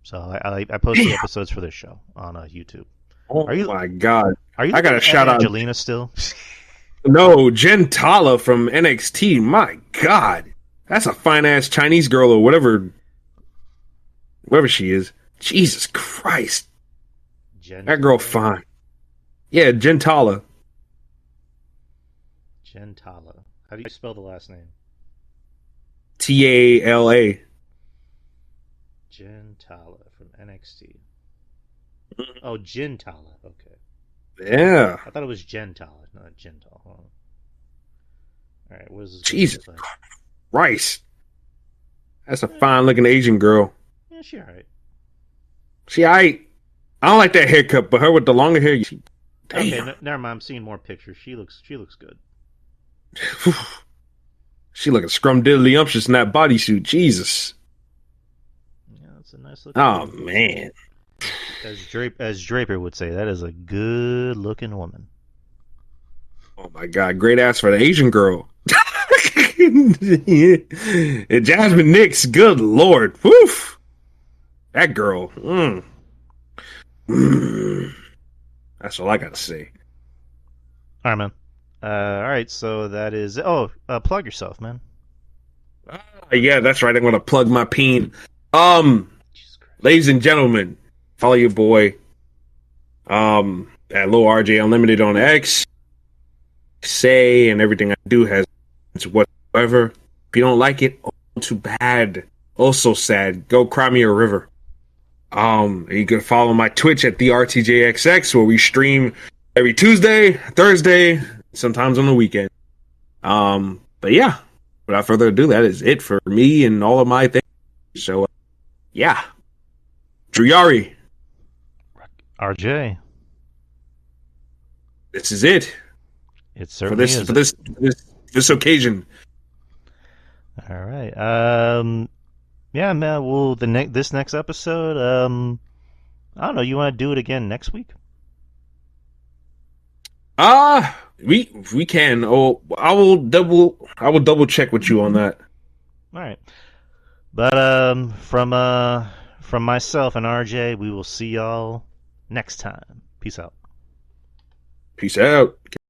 Speaker 1: So I post the episodes for this show on YouTube.
Speaker 2: Oh my God!
Speaker 1: I
Speaker 2: got a shout out
Speaker 1: Angelina still.
Speaker 2: No, Jen Tala from NXT. My God, that's a fine ass Chinese girl or whatever she is. Jesus Christ, that girl fine. Yeah, Jen Tala.
Speaker 1: Jen Tala. How do you spell the last name?
Speaker 2: Tala.
Speaker 1: Jen Tala from NXT. Oh, Jen Tala. Okay.
Speaker 2: Yeah.
Speaker 1: I thought it was Jen Tala, not Jen Tala. All right. What is this?
Speaker 2: Jesus Christ. That's a fine looking Asian girl.
Speaker 1: Yeah, she alright.
Speaker 2: I don't like that haircut, but her with the longer hair.
Speaker 1: Okay, never mind. I'm seeing more pictures. She looks good.
Speaker 2: She looking scrumdiddlyumptious in that bodysuit. Jesus.
Speaker 1: Yeah, that's a nice look.
Speaker 2: Oh man.
Speaker 1: As Draper would say, that is a good looking woman.
Speaker 2: Oh my God, great ass for the Asian girl. And Jasmine Nix, good Lord. Woof. That girl. That's all I gotta say.
Speaker 1: All right, man. All right, so that is. Plug yourself, man.
Speaker 2: Yeah, that's right. I'm gonna plug my peen. Ladies and gentlemen, follow your boy. At Low RJ Unlimited on X. Say and everything I do has whatsoever. If you don't like it, oh, too bad. Also sad. Go cry me a river. You can follow my Twitch at the RTJXX, where we stream every Tuesday, Thursday, sometimes on the weekend. But yeah, without further ado, that is it for me and all of my things. So, yeah, Drew Yari,
Speaker 1: RJ.
Speaker 2: this is it.
Speaker 1: It
Speaker 2: for
Speaker 1: certainly is.
Speaker 2: this occasion.
Speaker 1: All right. Yeah, man. Well, this next episode, I don't know. You want to do it again next week?
Speaker 2: We can. Oh, I will double check with you on that.
Speaker 1: All right. But from myself and RJ, we will see y'all next time. Peace out.
Speaker 2: Peace out.